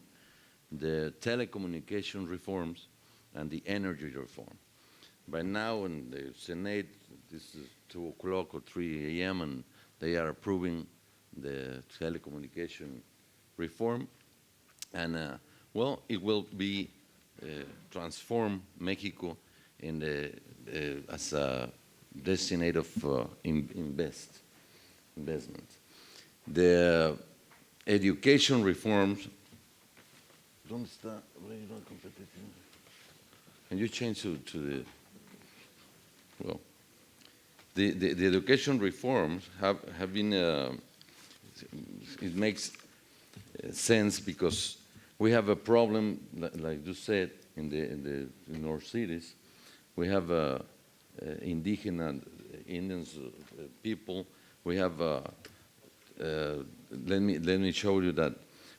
S7: the telecommunication reforms, and the energy reform. By now in the Senate, this is 2 o'clock or 3 a.m., and they are approving the telecommunication reform. And, well, it will be transform Mexico in as a destination of investment. The education reforms. ¿Dónde está? Can you change to the? Well, the education reforms have been. It makes sense because we have a problem, like you said, in our cities. We have indigenous Indians people. We have, let me show you that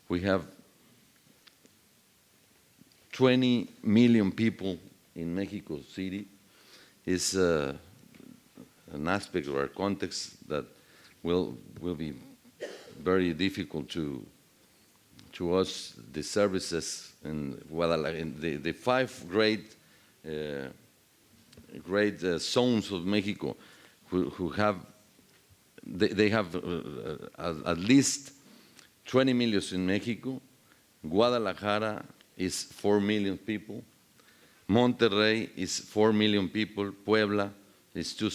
S7: we have 20 million people in Mexico City. Is an aspect or a context that will be very difficult to us, the services in Guadalajara, in the 5 great zones of Mexico, who have, they have at least 20 million in Mexico. Guadalajara is 4 million people. Monterrey is 4 million people. Puebla is 2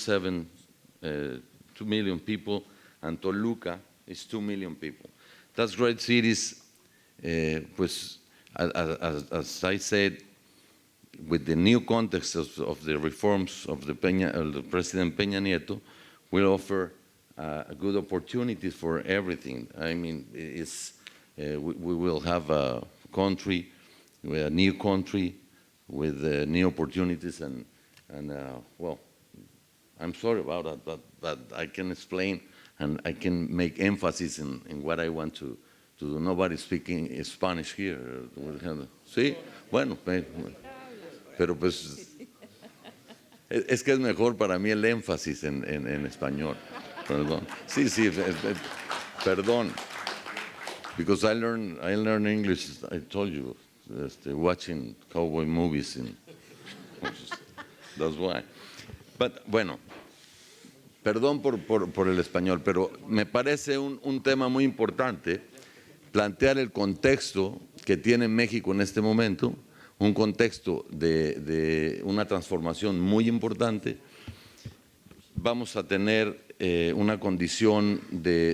S7: million people. And Toluca is 2 million people. That's great cities. Pues, as I said, with the new context of the reforms of the President Peña Nieto, will offer a good opportunities for everything. I mean, we will have a country, a new country with new opportunities, and well, I'm sorry about that, but I can explain and I can make emphasis in what I want to do. Nobody's speaking Spanish here. Sí, bueno, pero pues es que es mejor para mí el énfasis en español. Perdón. Sí, perdón. Because I learned English, I told you, watching cowboy movies. That's why. But, bueno, perdón por el español, pero me parece un tema muy importante plantear el contexto que tiene México en este momento, un contexto de una transformación muy importante. Vamos a tener una condición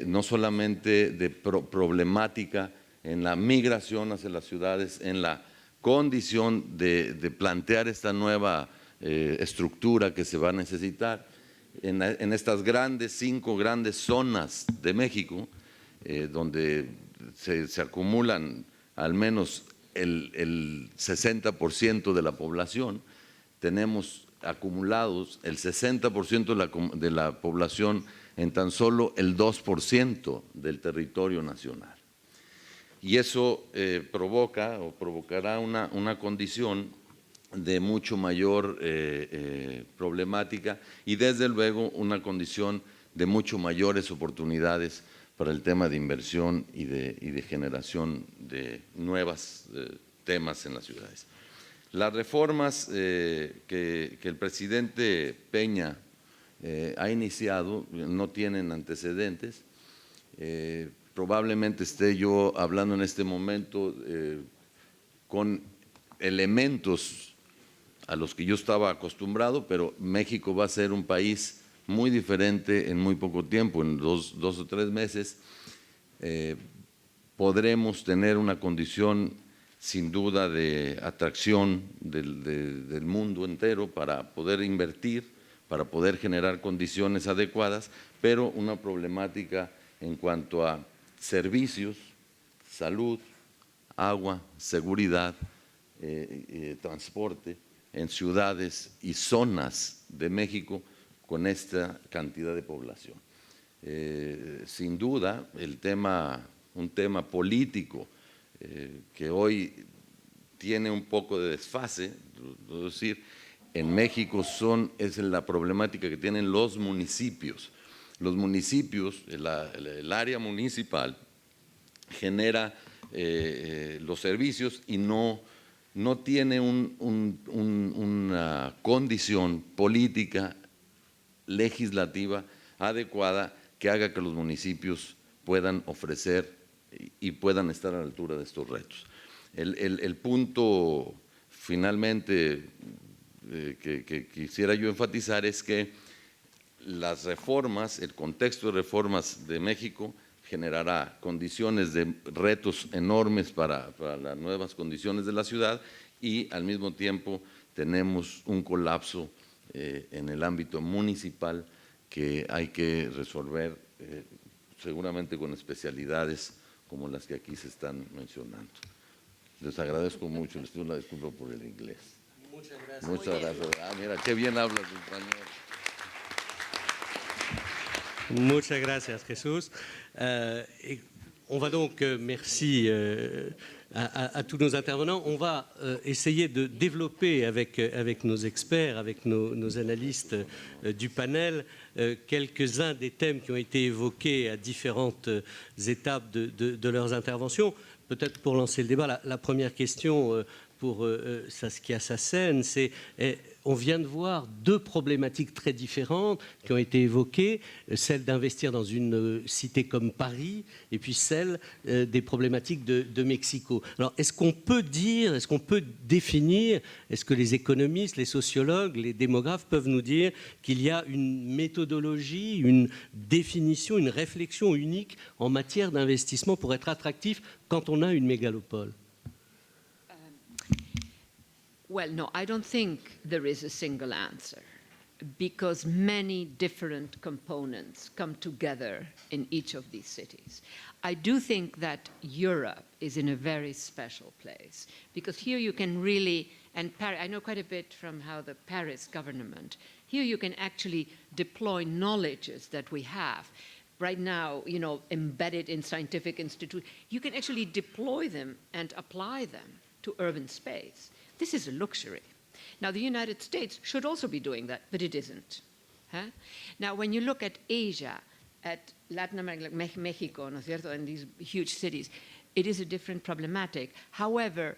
S7: no solamente de problemática en la migración hacia las ciudades, en la condición de plantear esta nueva estructura que se va a necesitar en estas 5 grandes zonas de México, donde se acumulan al menos el 60% de la población. Tenemos acumulados el 60% de la población en tan solo el 2% del territorio nacional. Y eso provocará una condición de mucho mayor problemática y desde luego una condición de mucho mayores oportunidades para el tema de inversión y de generación de nuevos temas en las ciudades. Las reformas que el presidente Peña ha iniciado no tienen antecedentes. Probablemente esté yo hablando en este momento con elementos a los que yo estaba acostumbrado, pero México va a ser un país muy diferente en muy poco tiempo, en 2 o 3 meses. Podremos tener una condición sin duda de atracción del mundo entero para poder invertir, para poder generar condiciones adecuadas, pero una problemática en cuanto a servicios, salud, agua, seguridad, transporte en ciudades y zonas de México con esta cantidad de población. Sin duda, un tema político que hoy tiene un poco de desfase, es decir, en México es la problemática que tienen los municipios. Los municipios, el área municipal genera los servicios y no tiene una condición política, legislativa adecuada que haga que los municipios puedan ofrecer y puedan estar a la altura de estos retos. El punto finalmente que quisiera yo enfatizar es que las reformas, el contexto de reformas de México generará condiciones de retos enormes para las nuevas condiciones de la ciudad y al mismo tiempo tenemos un colapso en el ámbito municipal que hay que resolver seguramente con especialidades como las que aquí se están mencionando. Les agradezco mucho, les pido una disculpa por el inglés.
S1: Muchas gracias.
S7: Muchas gracias. Mira, qué bien hablas español.
S1: Muchas gracias, Jesús. Et on va donc, merci à tous nos intervenants. On va essayer de développer avec nos experts, avec nos analystes du panel, quelques-uns des thèmes qui ont été évoqués à différentes étapes de leurs interventions. Peut-être pour lancer le débat, la première question pour Saskia Sassen, c'est on vient de voir deux problématiques très différentes qui ont été évoquées, celle d'investir dans une cité comme Paris et puis celle des problématiques de Mexico. Alors, est-ce qu'on peut dire, est-ce qu'on peut définir, est-ce que les économistes, les sociologues, les démographes peuvent nous dire qu'il y a une méthodologie, une définition, une réflexion unique en matière d'investissement pour être attractif quand on a une mégalopole?
S3: Well, no, I don't think there is a single answer because many different components come together in each of these cities. I do think that Europe is in a very special place because here you can really, and Paris, I know quite a bit from how the Paris government, here you can actually deploy knowledges that we have. Right now, you know, embedded in scientific institutes, you can actually deploy them and apply them to urban space. This is a luxury. Now, the United States should also be doing that, but it isn't. Huh? Now, when you look at Asia, at Latin America, like Mexico, ¿no es cierto?, and these huge cities, it is a different problematic. However,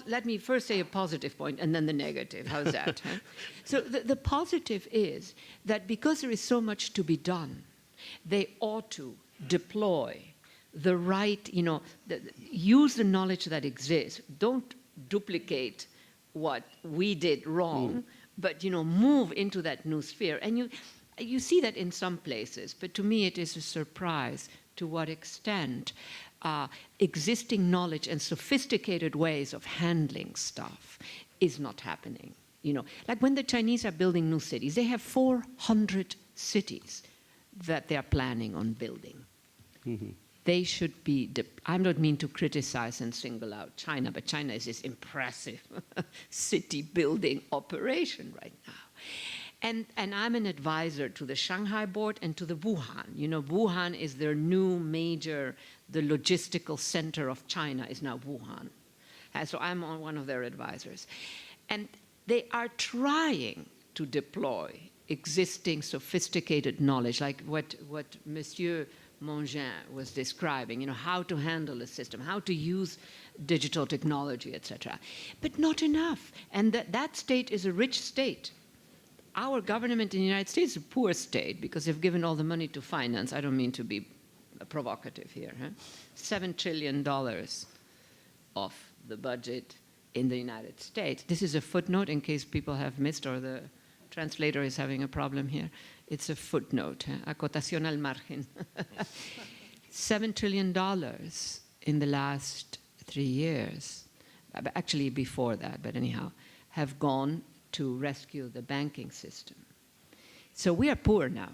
S3: let me first say a positive point and then the negative. How's that? Huh? So the positive is that because there is so much to be done, they ought to deploy the right, you know, use the knowledge that exists. Don't duplicate what we did wrong, but, you know, move into that new sphere. And you see that in some places, but to me it is a surprise to what extent existing knowledge and sophisticated ways of handling stuff is not happening. You know, like when the Chinese are building new cities, they have 400 cities that they are planning on building. Mm-hmm. They should be, I don't mean to criticize and single out China, but China is this impressive city building operation right now. And I'm an advisor to the Shanghai board and to the Wuhan. You know, Wuhan is their new major, the logistical center of China is now Wuhan. So I'm on one of their advisors. And they are trying to deploy existing sophisticated knowledge, like what Monsieur Mongin was describing, you know, how to handle a system, how to use digital technology, etc. But not enough. And that state is a rich state. Our government in the United States is a poor state because they've given all the money to finance. I don't mean to be provocative here. Huh? $7 trillion of the budget in the United States. This is a footnote in case people have missed or the translator is having a problem here. It's a footnote, acotación al margen. $7 trillion in the last 3 years, actually before that, but anyhow, have gone to rescue the banking system. So we are poor now.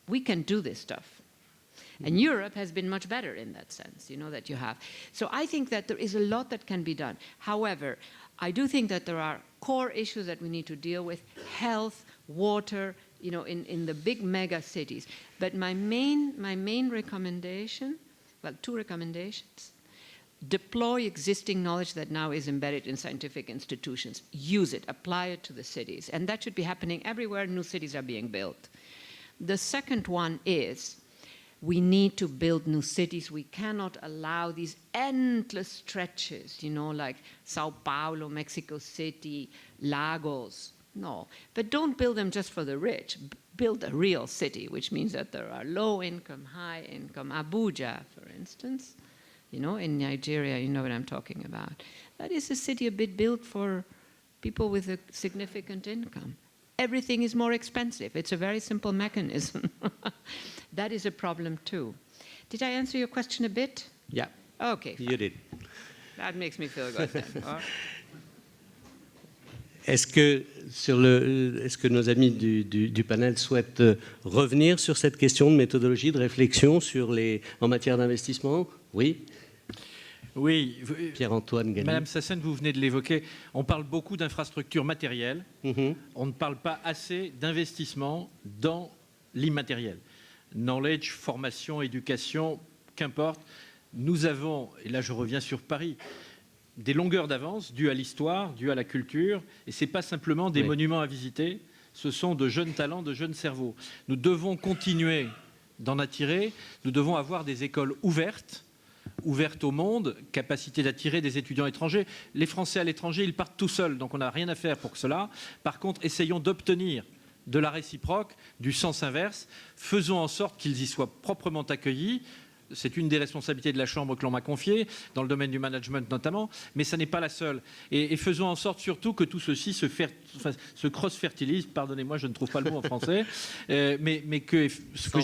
S3: We can do this stuff. And Europe has been much better in that sense, you know, that you have. So I think that there is a lot that can be done. However, I do think that there are core issues that we need to deal with, health, water, you know, in the big mega cities. But my main recommendation, well, 2 recommendations. Deploy existing knowledge that now is embedded in scientific institutions. Use it, apply it to the cities. And that should be happening everywhere new cities are being built. The second one is we need to build new cities. We cannot allow these endless stretches, you know, like Sao Paulo, Mexico City, Lagos. No, but don't build them just for the rich. Build a real city, which means that there are low-income, high-income. Abuja, for instance, you know, in Nigeria, you know what I'm talking about. That is a city a bit built for people with a significant income. Everything is more expensive. It's a very simple mechanism. That is a problem too. Did I answer your question a bit?
S1: Yeah.
S3: Okay.
S1: You did.
S3: That makes me feel good then.
S1: Est-ce que nos amis du panel souhaitent revenir sur cette question de méthodologie, de réflexion en matière d'investissement? Oui.
S4: Oui.
S1: Pierre-Antoine Galli.
S4: Madame Sassen, vous venez de l'évoquer. On parle beaucoup d'infrastructures matérielles. On ne parle pas assez d'investissement dans l'immatériel. knowledge, formation, éducation, qu'importe. Nous avons, et là je reviens sur Paris, des longueurs d'avance dues à l'histoire, dues à la culture, et ce n'est pas simplement des monuments à visiter, ce sont de jeunes talents, de jeunes cerveaux. Nous devons continuer d'en attirer, nous devons avoir des écoles ouvertes au monde, capacité d'attirer des étudiants étrangers. Les Français à l'étranger, ils partent tout seuls, donc on n'a rien à faire pour cela. Par contre, essayons d'obtenir de la réciproque, du sens inverse, faisons en sorte qu'ils y soient proprement accueillis. C'est une des responsabilités de la Chambre que l'on m'a confiée, dans le domaine du management notamment, mais ça n'est pas la seule. Et faisons en sorte surtout que tout ceci se cross-fertilise, pardonnez-moi, je ne trouve pas le mot en français, mais que ce que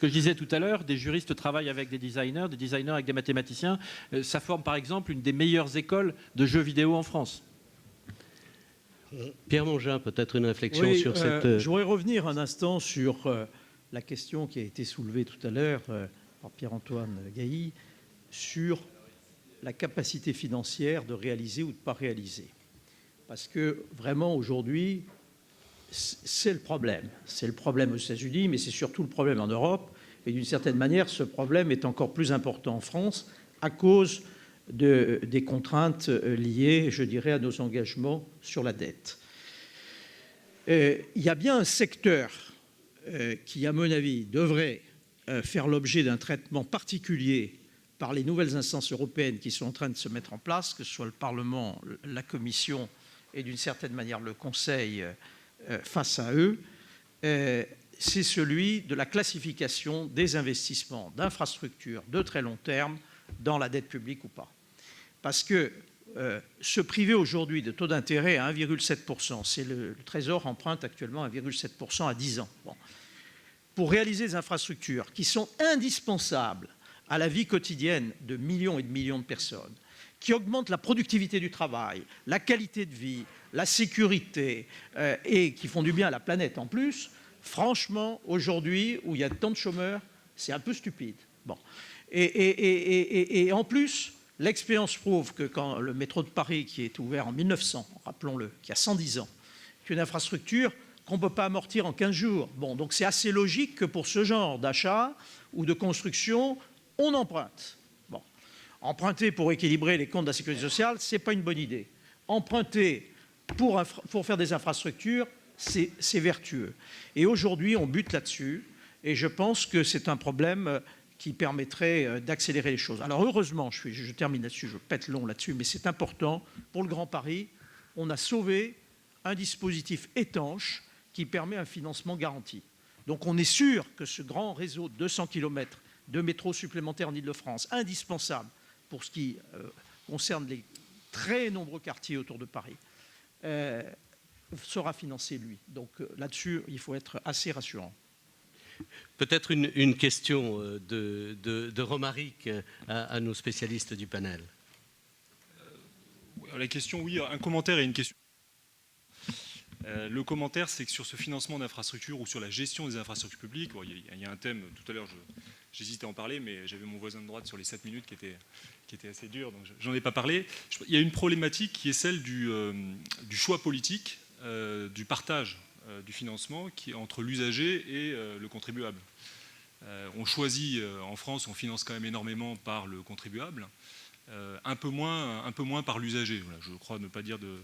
S4: je disais tout à l'heure, des juristes travaillent avec des designers avec des mathématiciens. Ça forme par exemple une des meilleures écoles de jeux vidéo en France.
S1: Pierre Mongin, peut-être une réflexion sur cette...
S6: Je voudrais revenir un instant sur la question qui a été soulevée tout à l'heure par Pierre-Antoine Gailly sur la capacité financière de réaliser ou de ne pas réaliser. Parce que vraiment aujourd'hui, c'est le problème. C'est le problème aux États-Unis, mais c'est surtout le problème en Europe. Et d'une certaine manière, ce problème est encore plus important en France à cause des contraintes liées, je dirais, à nos engagements sur la dette. Il y a bien un secteur qui, à mon avis, devrait faire l'objet d'un traitement particulier par les nouvelles instances européennes qui sont en train de se mettre en place, que ce soit le Parlement, la Commission et d'une certaine manière le Conseil face à eux, c'est celui de la classification des investissements d'infrastructures de très long terme dans la dette publique ou pas. Parce que se priver aujourd'hui de taux d'intérêt à 1,7%, c'est le Trésor emprunte actuellement 1,7% à 10 ans. Bon. Pour réaliser des infrastructures qui sont indispensables à la vie quotidienne de millions et de millions de personnes, qui augmentent la productivité du travail, la qualité de vie, la sécurité et qui font du bien à la planète en plus, franchement, aujourd'hui, où il y a tant de chômeurs, c'est un peu stupide. Bon. Et en plus, l'expérience prouve que quand le métro de Paris, qui est ouvert en 1900, rappelons-le, qui a 110 ans, est une infrastructure qu'on ne peut pas amortir en 15 jours. Bon, donc c'est assez logique que pour ce genre d'achat ou de construction, on emprunte. Bon. Emprunter pour équilibrer les comptes de la sécurité sociale, ce n'est pas une bonne idée. Emprunter pour faire des infrastructures, c'est vertueux. Et aujourd'hui, on bute là-dessus, et je pense que c'est un problème qui permettrait d'accélérer les choses. Alors heureusement, je termine là-dessus, je pète long là-dessus, mais c'est important, pour le Grand Paris, on a sauvé un dispositif étanche qui permet un financement garanti. Donc on est sûr que ce grand réseau de 200 km de métro supplémentaire en Ile-de-France, indispensable pour ce qui concerne les très nombreux quartiers autour de Paris, sera financé, lui. Donc là-dessus, il faut être assez rassurant.
S1: Peut-être une question de Romaric à nos spécialistes du panel.
S5: La question, oui, un commentaire et une question. Le commentaire, c'est que sur ce financement d'infrastructures ou sur la gestion des infrastructures publiques, il y a un thème, tout à l'heure j'hésitais à en parler, mais j'avais mon voisin de droite sur les 7 minutes qui était assez dur, donc j'en ai pas parlé. Il y a une problématique qui est celle du choix politique, du partage du financement entre l'usager et le contribuable. On choisit, en France, on finance quand même énormément par le contribuable, un peu moins par l'usager. Voilà, je crois ne pas dire de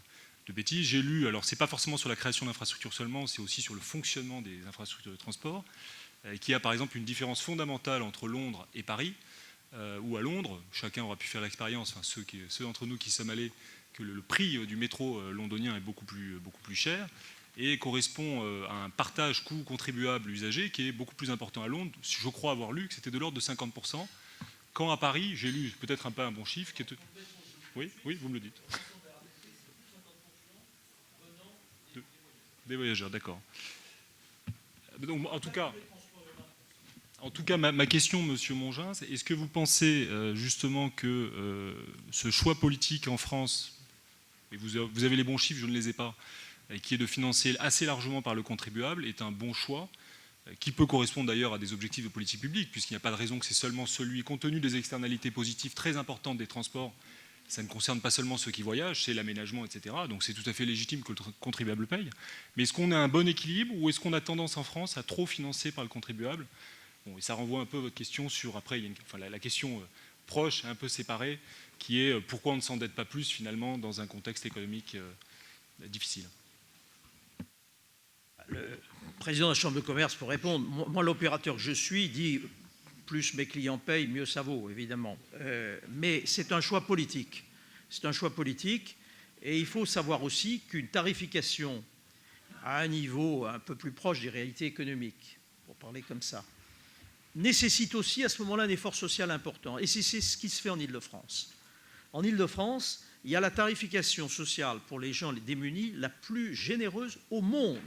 S5: bêtises. J'ai lu, alors c'est pas forcément sur la création d'infrastructures seulement, c'est aussi sur le fonctionnement des infrastructures de transport, qui a par exemple une différence fondamentale entre Londres et Paris, où à Londres, chacun aura pu faire l'expérience, enfin, ceux d'entre nous qui sommes allés, que le prix du métro londonien est beaucoup plus cher, et correspond à un partage coût contribuable-usager qui est beaucoup plus important à Londres. Je crois avoir lu que c'était de l'ordre de 50%, quand à Paris, j'ai lu peut-être un peu un bon chiffre, qui est... Oui, vous me le dites. Des voyageurs, d'accord. Donc, en tout cas, ma question, Monsieur Mongin, c'est est-ce que vous pensez justement que ce choix politique en France, et vous avez les bons chiffres, je ne les ai pas, qui est de financer assez largement par le contribuable, est un bon choix, qui peut correspondre d'ailleurs à des objectifs de politique publique, puisqu'il n'y a pas de raison que c'est seulement celui, compte tenu des externalités positives très importantes des transports, ça ne concerne pas seulement ceux qui voyagent, c'est l'aménagement, etc. Donc c'est tout à fait légitime que le contribuable paye. Mais est-ce qu'on a un bon équilibre ou est-ce qu'on a tendance en France à trop financer par le contribuable Bon, et ça renvoie un peu à votre question sur, après, il y a la question proche, un peu séparée, qui est pourquoi on ne s'endette pas plus finalement dans un contexte économique difficile.
S6: Le président de la Chambre de commerce, pour répondre, moi l'opérateur que je suis dit plus mes clients payent, mieux ça vaut, évidemment. Mais c'est un choix politique. C'est un choix politique et il faut savoir aussi qu'une tarification à un niveau un peu plus proche des réalités économiques, pour parler comme ça, nécessite aussi à ce moment-là un effort social important. Et c'est ce qui se fait en Île-de-France. En Île-de-France, il y a la tarification sociale pour les gens les démunis la plus généreuse au monde.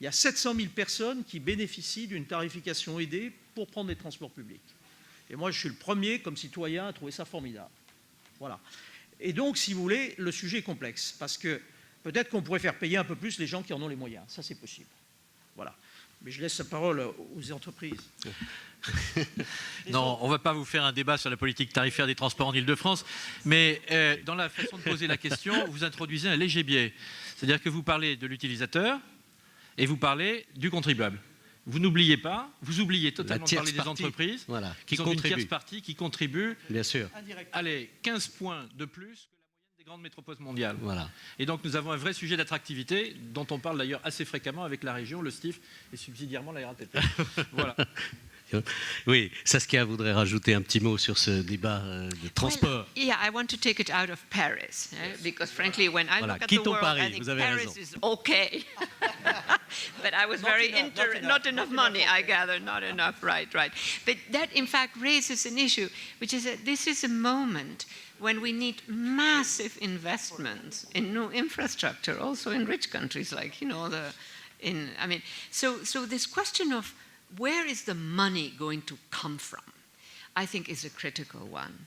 S6: Il y a 700 000 personnes qui bénéficient d'une tarification aidée pour prendre les transports publics. Et moi, je suis le premier, comme citoyen, à trouver ça formidable. Voilà. Et donc, si vous voulez, le sujet est complexe, parce que peut-être qu'on pourrait faire payer un peu plus les gens qui en ont les moyens. Ça, c'est possible. Voilà. Mais je laisse la parole aux entreprises.
S4: Non, on ne va pas vous faire un débat sur la politique tarifaire des transports en Ile-de-France, mais dans la façon de poser la question, vous introduisez un léger biais. C'est-à-dire que vous parlez de l'utilisateur et vous parlez du contribuable. Vous n'oubliez pas, vous oubliez totalement de parler des entreprises qui sont une tierce partie qui contribue.
S1: Bien sûr.
S4: Allez, 15 points de plus que la moyenne des grandes métropoles mondiales.
S1: Voilà.
S4: Et donc nous avons un vrai sujet d'attractivité dont on parle d'ailleurs assez fréquemment avec la région, le STIF et subsidiairement la RATP. Voilà.
S1: Oui, Saskia voudrait rajouter un petit mot sur ce débat de transport.
S3: Well, yeah, I want to take it out of Paris, because frankly, when I look at the world,
S1: Paris,
S3: I think
S1: vous avez
S3: Paris
S1: raison.
S3: is okay. But I was not enough money, I gather, not enough, right. But that, in fact, raises an issue, which is that this is a moment when we need massive investments in new infrastructure, also in rich countries like, so this question of where is the money going to come from, I think is a critical one.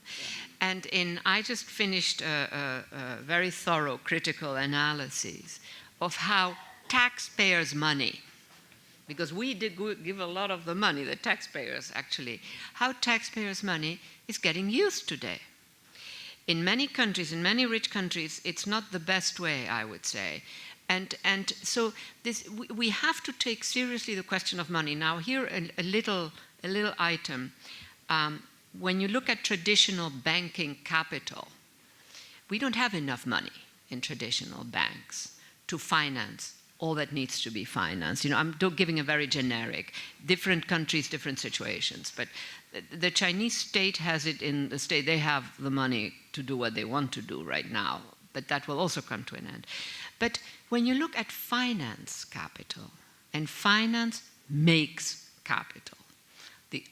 S3: And I just finished a very thorough critical analysis of how taxpayers' money, because we did give a lot of the money, the taxpayers actually, how taxpayers' money is getting used today. In many countries, in many rich countries, it's not the best way, I would say. And so we have to take seriously the question of money. Now here a little item. When you look at traditional banking capital, we don't have enough money in traditional banks to finance all that needs to be financed. I'm giving a very generic, different countries, different situations. But the Chinese state has it in the state. They have the money to do what they want to do right now. But that will also come to an end. But when you look at finance capital, and finance makes capital, the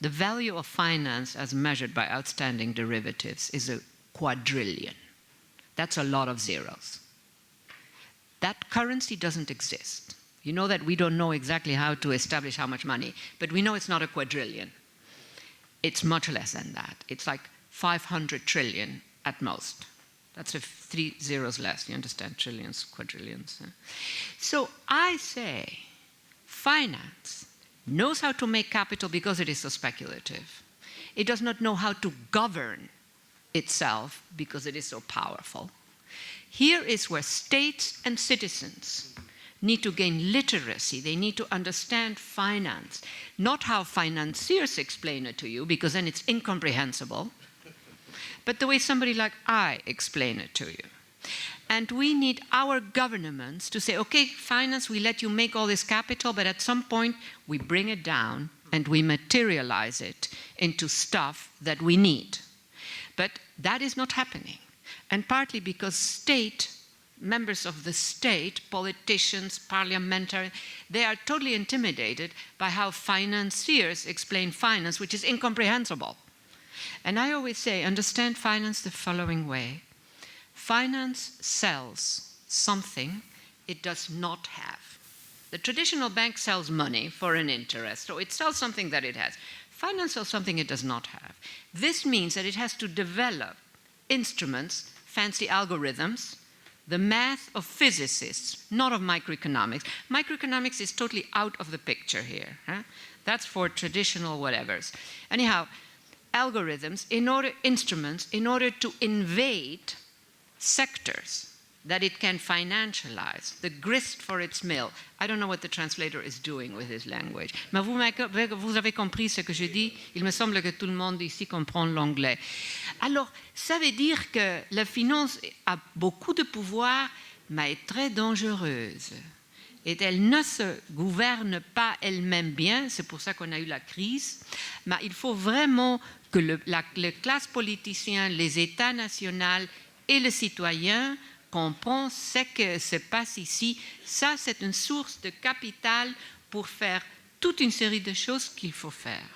S3: value of finance as measured by outstanding derivatives is a quadrillion. That's a lot of zeros. That currency doesn't exist. You know that we don't know exactly how to establish how much money, but we know it's not a quadrillion. It's much less than that. It's like 500 trillion at most. That's 3 zeros less, you understand, trillions, quadrillions. So I say finance knows how to make capital because it is so speculative. It does not know how to govern itself because it is so powerful. Here is where states and citizens need to gain literacy. They need to understand finance, not how financiers explain it to you, because then it's incomprehensible, but the way somebody like I explain it to you. And we need our governments to say, okay, finance, we let you make all this capital, but at some point we bring it down and we materialize it into stuff that we need. But that is not happening. And partly because members of the state, politicians, parliamentarians, they are totally intimidated by how financiers explain finance, which is incomprehensible. And I always say, understand finance the following way. Finance sells something it does not have. The traditional bank sells money for an interest, so it sells something that it has. Finance sells something it does not have. This means that it has to develop instruments, fancy algorithms, the math of physicists, not of microeconomics. Microeconomics is totally out of the picture here. That's for traditional whatevers. Anyhow, algorithms, instruments, in order to invade sectors that it can financialize, the grist for its mill. I don't know what the translator is doing with his language. Mais vous avez compris ce que je dis. Il me semble que tout le monde ici comprend l'anglais. Alors, ça veut dire que la finance a beaucoup de pouvoir, mais est très dangereuse. Et elle ne se gouverne pas elle-même bien, c'est pour ça qu'on a eu la crise. Mais il faut vraiment que la classe politicienne, les États nationaux et les citoyens comprennent ce qui se passe ici. Ça, c'est une source de capital pour faire toute une série de choses qu'il faut faire.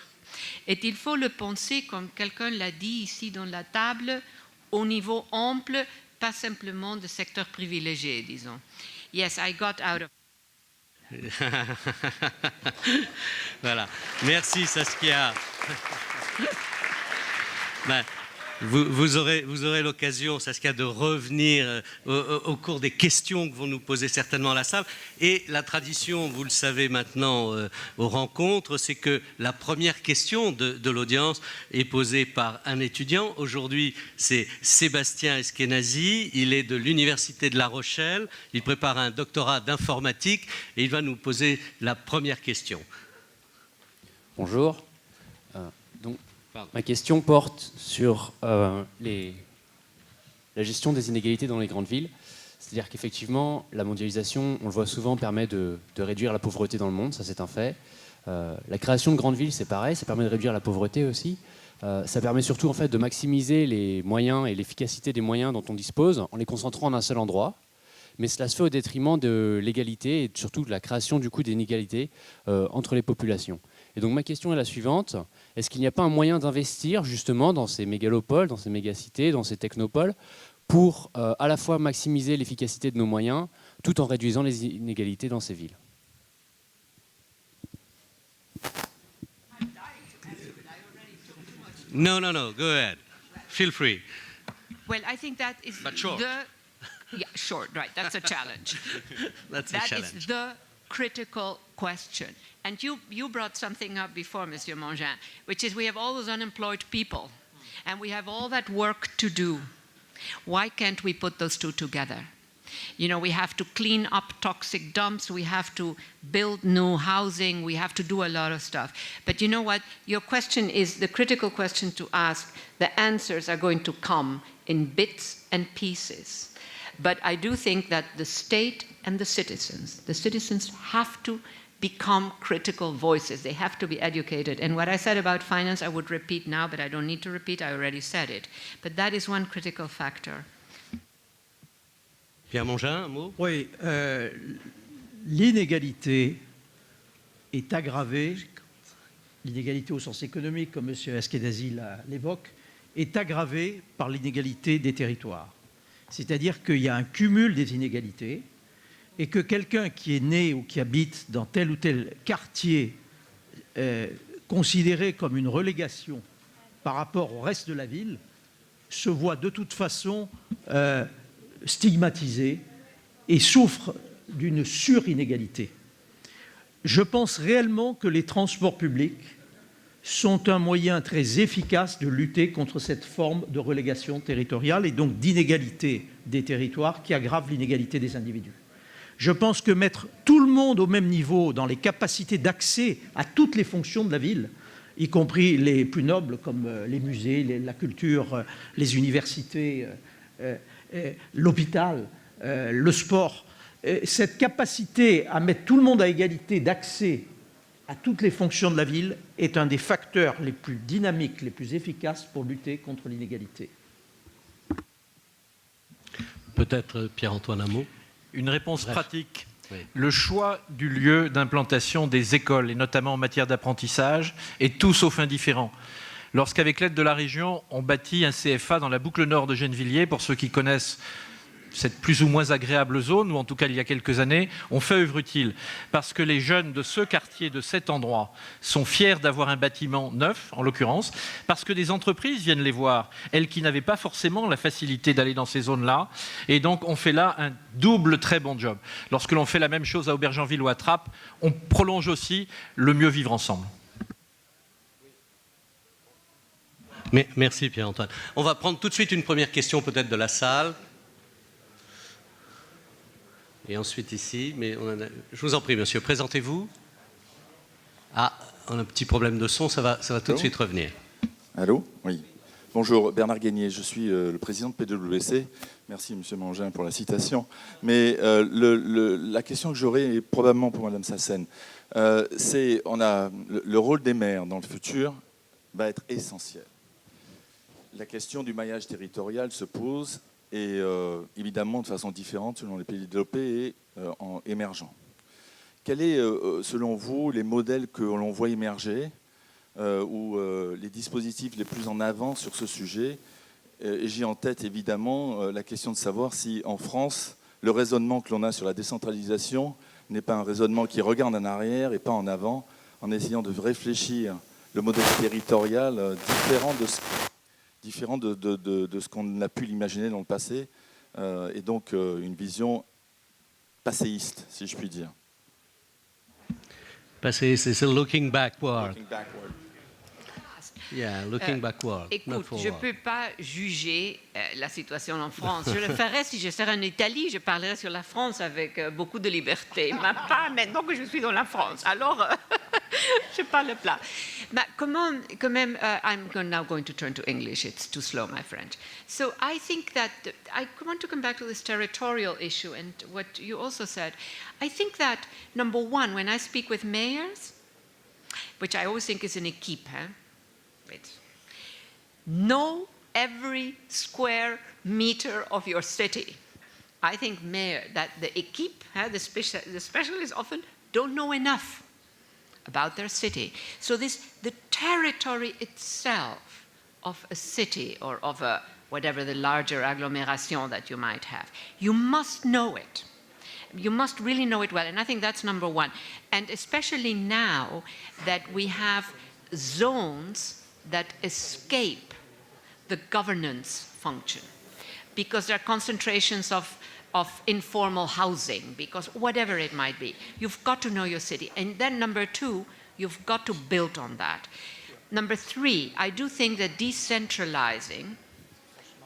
S3: Et il faut le penser, comme quelqu'un l'a dit ici dans la table, au niveau ample, pas simplement de secteur privilégié, disons. Yes, I got out of...
S1: Voilà. Merci Saskia. Ben, vous aurez l'occasion, Saskia, de revenir au cours des questions que vont nous poser certainement la salle. Et la tradition, vous le savez maintenant aux rencontres, c'est que la première question de l'audience est posée par un étudiant. Aujourd'hui, c'est Sébastien Eskenazi. Il est de l'Université de La Rochelle. Il prépare un doctorat d'informatique et il va nous poser la première question.
S8: Bonjour. Ma question porte sur la gestion des inégalités dans les grandes villes. C'est-à-dire qu'effectivement, la mondialisation, on le voit souvent, permet de réduire la pauvreté dans le monde, ça c'est un fait. La création de grandes villes, c'est pareil, ça permet de réduire la pauvreté aussi. Ça permet surtout en fait, de maximiser les moyens et l'efficacité des moyens dont on dispose en les concentrant en un seul endroit. Mais cela se fait au détriment de l'égalité et surtout de la création du coup d'inégalités entre les populations. Et donc ma question est la suivante, est-ce qu'il n'y a pas un moyen d'investir justement dans ces mégalopoles, dans ces mégacités, dans ces technopoles, pour à la fois maximiser l'efficacité de nos moyens, tout en réduisant les inégalités dans ces villes?
S1: No, go ahead. Feel free.
S3: Well, I think that is
S1: But short.
S3: Yeah, short, right. That's a challenge.
S1: That's a
S3: That
S1: challenge.
S3: is the critical question. And you brought something up before, Monsieur Mangin, which is we have all those unemployed people, and we have all that work to do. Why can't we put those two together? You know, we have to clean up toxic dumps, we have to build new housing, we have to do a lot of stuff. But you know what? Your question is the critical question to ask. The answers are going to come in bits and pieces. But I do think that the state and the citizens have to become critical voices. They have to be educated. And what I said about finance, I would repeat now, but I don't need to repeat, I already said it. But that is one critical factor.
S1: Pierre Mongin, un mot?
S6: Oui, l'inégalité est aggravée, l'inégalité au sens économique, comme M. Eskenazi l'évoque, est aggravée par l'inégalité des territoires. C'est-à-dire qu'il y a un cumul des inégalités et que quelqu'un qui est né ou qui habite dans tel ou tel quartier considéré comme une relégation par rapport au reste de la ville se voit de toute façon stigmatisé et souffre d'une surinégalité. Je pense réellement que les transports publics sont un moyen très efficace de lutter contre cette forme de relégation territoriale et donc d'inégalité des territoires qui aggrave l'inégalité des individus. Je pense que mettre tout le monde au même niveau dans les capacités d'accès à toutes les fonctions de la ville, y compris les plus nobles comme les musées, la culture, les universités, l'hôpital, le sport, cette capacité à mettre tout le monde à égalité d'accès à toutes les fonctions de la ville est un des facteurs les plus dynamiques, les plus efficaces pour lutter contre l'inégalité.
S1: Peut-être Pierre-Antoine un mot.
S4: Une réponse pratique.
S1: Oui.
S4: Le choix du lieu d'implantation des écoles, et notamment en matière d'apprentissage, est tout sauf indifférent. Lorsqu'avec l'aide de la région, on bâtit un CFA dans la boucle nord de Gennevilliers, pour ceux qui connaissent cette plus ou moins agréable zone, ou en tout cas il y a quelques années, on fait œuvre utile. Parce que les jeunes de ce quartier, de cet endroit, sont fiers d'avoir un bâtiment neuf, en l'occurrence, parce que des entreprises viennent les voir, elles qui n'avaient pas forcément la facilité d'aller dans ces zones-là. Et donc on fait là un double très bon job. Lorsque l'on fait la même chose à Aubergenville ou à Trappes, on prolonge aussi le mieux vivre ensemble.
S1: Merci Pierre-Antoine. On va prendre tout de suite une première question peut-être de la salle. et ensuite ici. Mais je vous en prie, monsieur, présentez-vous. Ah, on a un petit problème de son, ça va tout de suite revenir.
S9: Allô? Oui. Bonjour, Bernard Guénier, je suis le président de PwC. Merci, monsieur Mangin, pour la citation. Mais la question que j'aurais est probablement pour madame Sassen. Le rôle des maires dans le futur va être essentiel. La question du maillage territorial se pose, et évidemment de façon différente selon les pays développés et émergents. Quels sont, selon vous, les modèles que l'on voit émerger ou les dispositifs les plus en avant sur ce sujet? Et j'ai en tête évidemment la question de savoir si en France, le raisonnement que l'on a sur la décentralisation n'est pas un raisonnement qui regarde en arrière et pas en avant, en essayant de réfléchir le modèle territorial différent de ce qu'on a pu l'imaginer dans le passé, et donc une vision passéiste, si je puis dire.
S1: Passéiste, c'est looking backward.
S9: Looking backward.
S1: Yeah, looking backward.
S3: Écoute, je ne peux pas juger la situation en France. Je le ferais si je serais en Italie, je parlerais sur la France avec beaucoup de liberté. Mais pas maintenant que je suis dans la France. Alors, je parle plat. Mais quand même, I'm now going to turn to English. It's too slow, my French. So I think that, I want to come back to this territorial issue and what you also said. I think that, number one, when I speak with mayors, which I always think is an équipe, know every square meter of your city. I think that the équipe, the specialists often don't know enough about their city. So the territory itself of a city or of whatever the larger agglomeration that you might have, you must know it. You must really know it well, and I think that's number one. And especially now that we have zones that escape the governance function because there are concentrations of informal housing, because whatever it might be. You've got to know your city. And then number two, you've got to build on that. Number three, I do think that decentralizing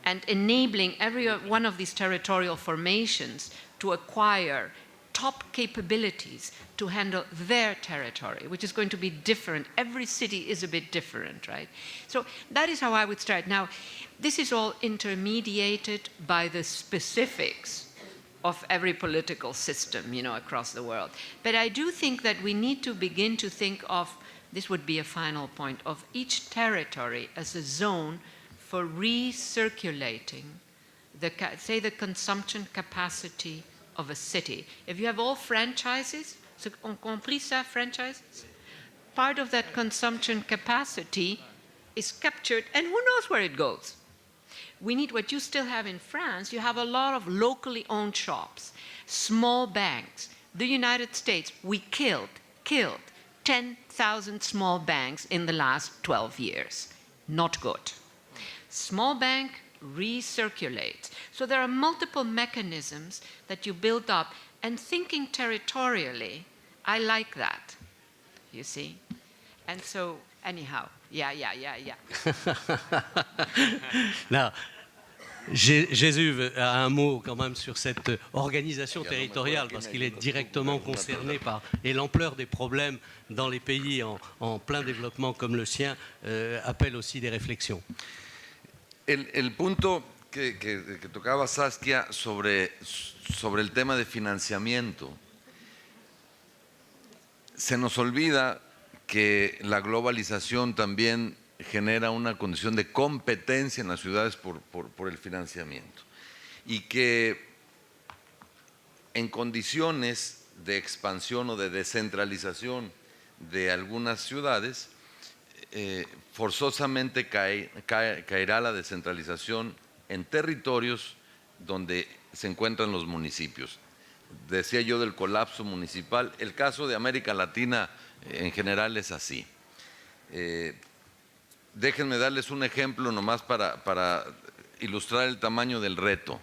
S3: and enabling every one of these territorial formations to acquire top capabilities to handle their territory, which is going to be different. Every city is a bit different, right? So that is how I would start. Now, this is all intermediated by the specifics of every political system, across the world. But I do think that we need to begin to think of, this would be a final point, of each territory as a zone for recirculating the consumption capacity of a city. If you have all franchises, on compris ça, franchises? Part of that consumption capacity is captured, and who knows where it goes? We need what you still have in France. You have a lot of locally owned shops, small banks. The United States, we killed 10,000 small banks in the last 12 years. Not good. Small bank recirculates. So there are multiple mechanisms that you build up, and thinking territorially, I like that, you see? And so, anyhow, yeah.
S1: Now, Jésus a un mot quand même sur cette organisation territoriale, parce qu'il est directement concerné par, et l'ampleur des problèmes dans les pays en plein développement comme le sien appelle aussi des réflexions.
S7: El punto que tocaba Saskia sobre el tema de financiamiento, se nos olvida que la globalización también genera una condición de competencia en las ciudades por el financiamiento, y que en condiciones de expansión o de descentralización de algunas ciudades, forzosamente caerá la descentralización en territorios donde se encuentran los municipios. Decía yo del colapso municipal. El caso de América Latina en general es así. Déjenme darles un ejemplo nomás para ilustrar el tamaño del reto.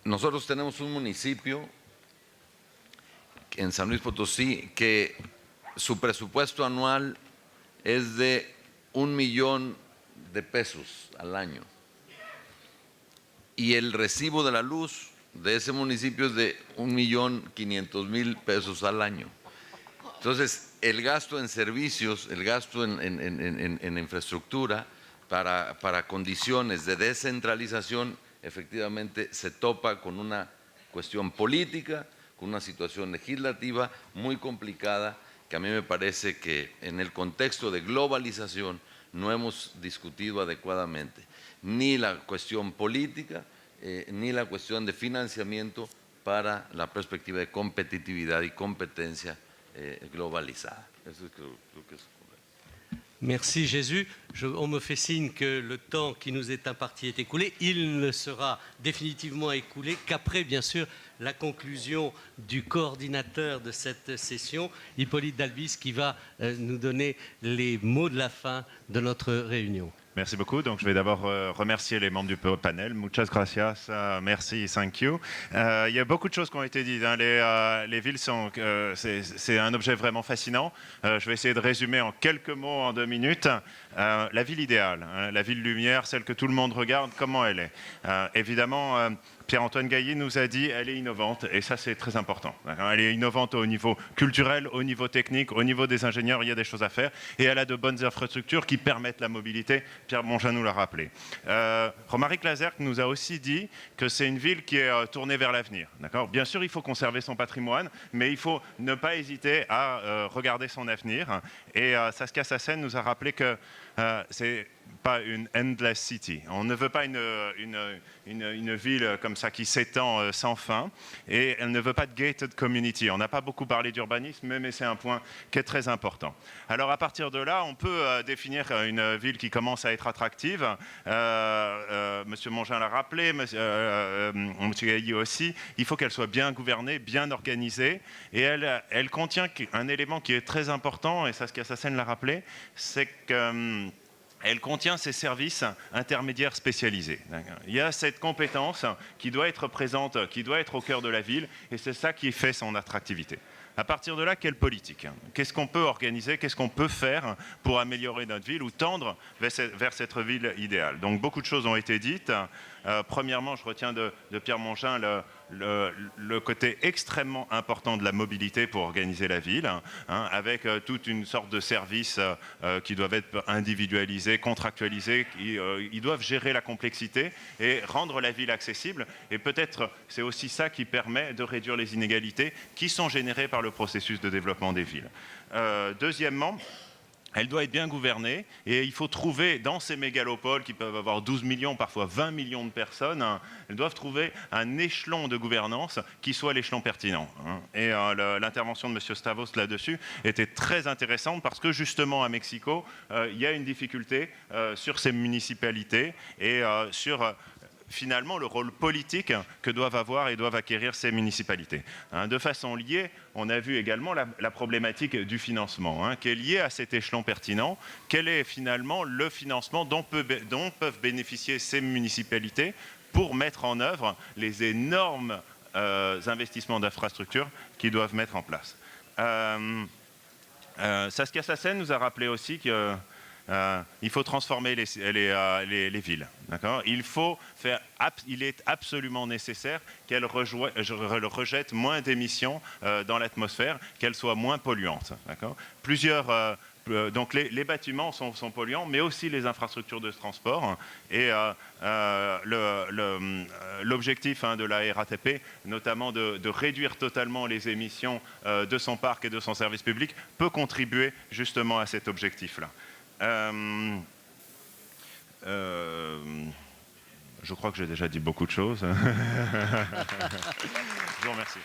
S7: Nosotros tenemos un municipio en San Luis Potosí que su presupuesto anual es de $1,000,000 al año, y el recibo de la luz de ese municipio es de 1.500.000 pesos al año. Entonces, el gasto en servicios, el gasto en infraestructura para condiciones de descentralización, efectivamente se topa con una cuestión política, con una situación legislativa muy complicada, que a mí me parece que en el contexto de globalización no hemos discutido adecuadamente ni la cuestión política, ni la cuestión de financiamiento para la perspectiva de competitividad y competencia globalisada. Eso creo que es correcto.
S1: Merci Jésus. On me fait signe que le temps qui nous est imparti est écoulé. Il ne sera définitivement écoulé qu'après, bien sûr, la conclusion du coordinateur de cette session, Hippolyte Dalbis, qui va nous donner les mots de la fin de notre réunion.
S2: Merci beaucoup. Donc, je vais d'abord remercier les membres du panel. Muchas gracias, merci, thank you. Il y a beaucoup de choses qui ont été dites. Hein. Les villes sont, c'est un objet vraiment fascinant. Je vais essayer de résumer en quelques mots, en 2 minutes. La ville idéale, hein, la ville lumière, celle que tout le monde regarde, comment elle est. Évidemment, Pierre-Antoine Gailly nous a dit qu'elle est innovante, et ça c'est très important. Elle est innovante au niveau culturel, au niveau technique, au niveau des ingénieurs, il y a des choses à faire, et elle a de bonnes infrastructures qui permettent la mobilité. Pierre Mongin nous l'a rappelé. Romaric Lazerque nous a aussi dit que c'est une ville qui est tournée vers l'avenir. Bien sûr, il faut conserver son patrimoine, mais il faut ne pas hésiter à regarder son avenir. Et Saskia Sassen nous a rappelé que c'est pas une endless city. On ne veut pas une ville comme ça qui s'étend sans fin, et elle ne veut pas de gated community. On n'a pas beaucoup parlé d'urbanisme, mais c'est un point qui est très important. Alors à partir de là, on peut définir une ville qui commence à être attractive. Monsieur Mongin l'a rappelé, Monsieur Gailly aussi. Il faut qu'elle soit bien gouvernée, bien organisée, et elle contient un élément qui est très important, et Saskia Sassen l'a rappelé, c'est que elle contient ces services intermédiaires spécialisés. Il y a cette compétence qui doit être présente, qui doit être au cœur de la ville, et c'est ça qui fait son attractivité. À partir de là, quelle politique? Qu'est-ce qu'on peut organiser? Qu'est-ce qu'on peut faire pour améliorer notre ville ou tendre vers cette ville idéale? Donc beaucoup de choses ont été dites. Premièrement, je retiens de Pierre Mongin le côté extrêmement important de la mobilité pour organiser la ville, avec toute une sorte de services qui doivent être individualisés, contractualisés. Ils doivent gérer la complexité et rendre la ville accessible. Et peut-être c'est aussi ça qui permet de réduire les inégalités qui sont générées par le processus de développement des villes. Deuxièmement, elle doit être bien gouvernée, et il faut trouver dans ces mégalopoles qui peuvent avoir 12 millions, parfois 20 millions de personnes, elles doivent trouver un échelon de gouvernance qui soit l'échelon pertinent. Et l'intervention de M. Stavros là-dessus était très intéressante parce que justement à Mexico, il y a une difficulté sur ces municipalités et sur finalement le rôle politique que doivent avoir et doivent acquérir ces municipalités. De façon liée, on a vu également la problématique du financement, qui est liée à cet échelon pertinent. Quel est finalement le financement dont peuvent bénéficier ces municipalités pour mettre en œuvre les énormes investissements d'infrastructures qu'ils doivent mettre en place? Saskia Sassen nous a rappelé aussi que il faut transformer les villes. Il est absolument nécessaire qu'elles rejettent moins d'émissions dans l'atmosphère, qu'elles soient moins polluantes. Donc les bâtiments sont polluants, mais aussi les infrastructures de transport. Et l'objectif de la RATP, notamment de réduire totalement les émissions de son parc et de son service public, peut contribuer justement à cet objectif-là. Je crois que j'ai déjà dit beaucoup de choses. Je vous remercie.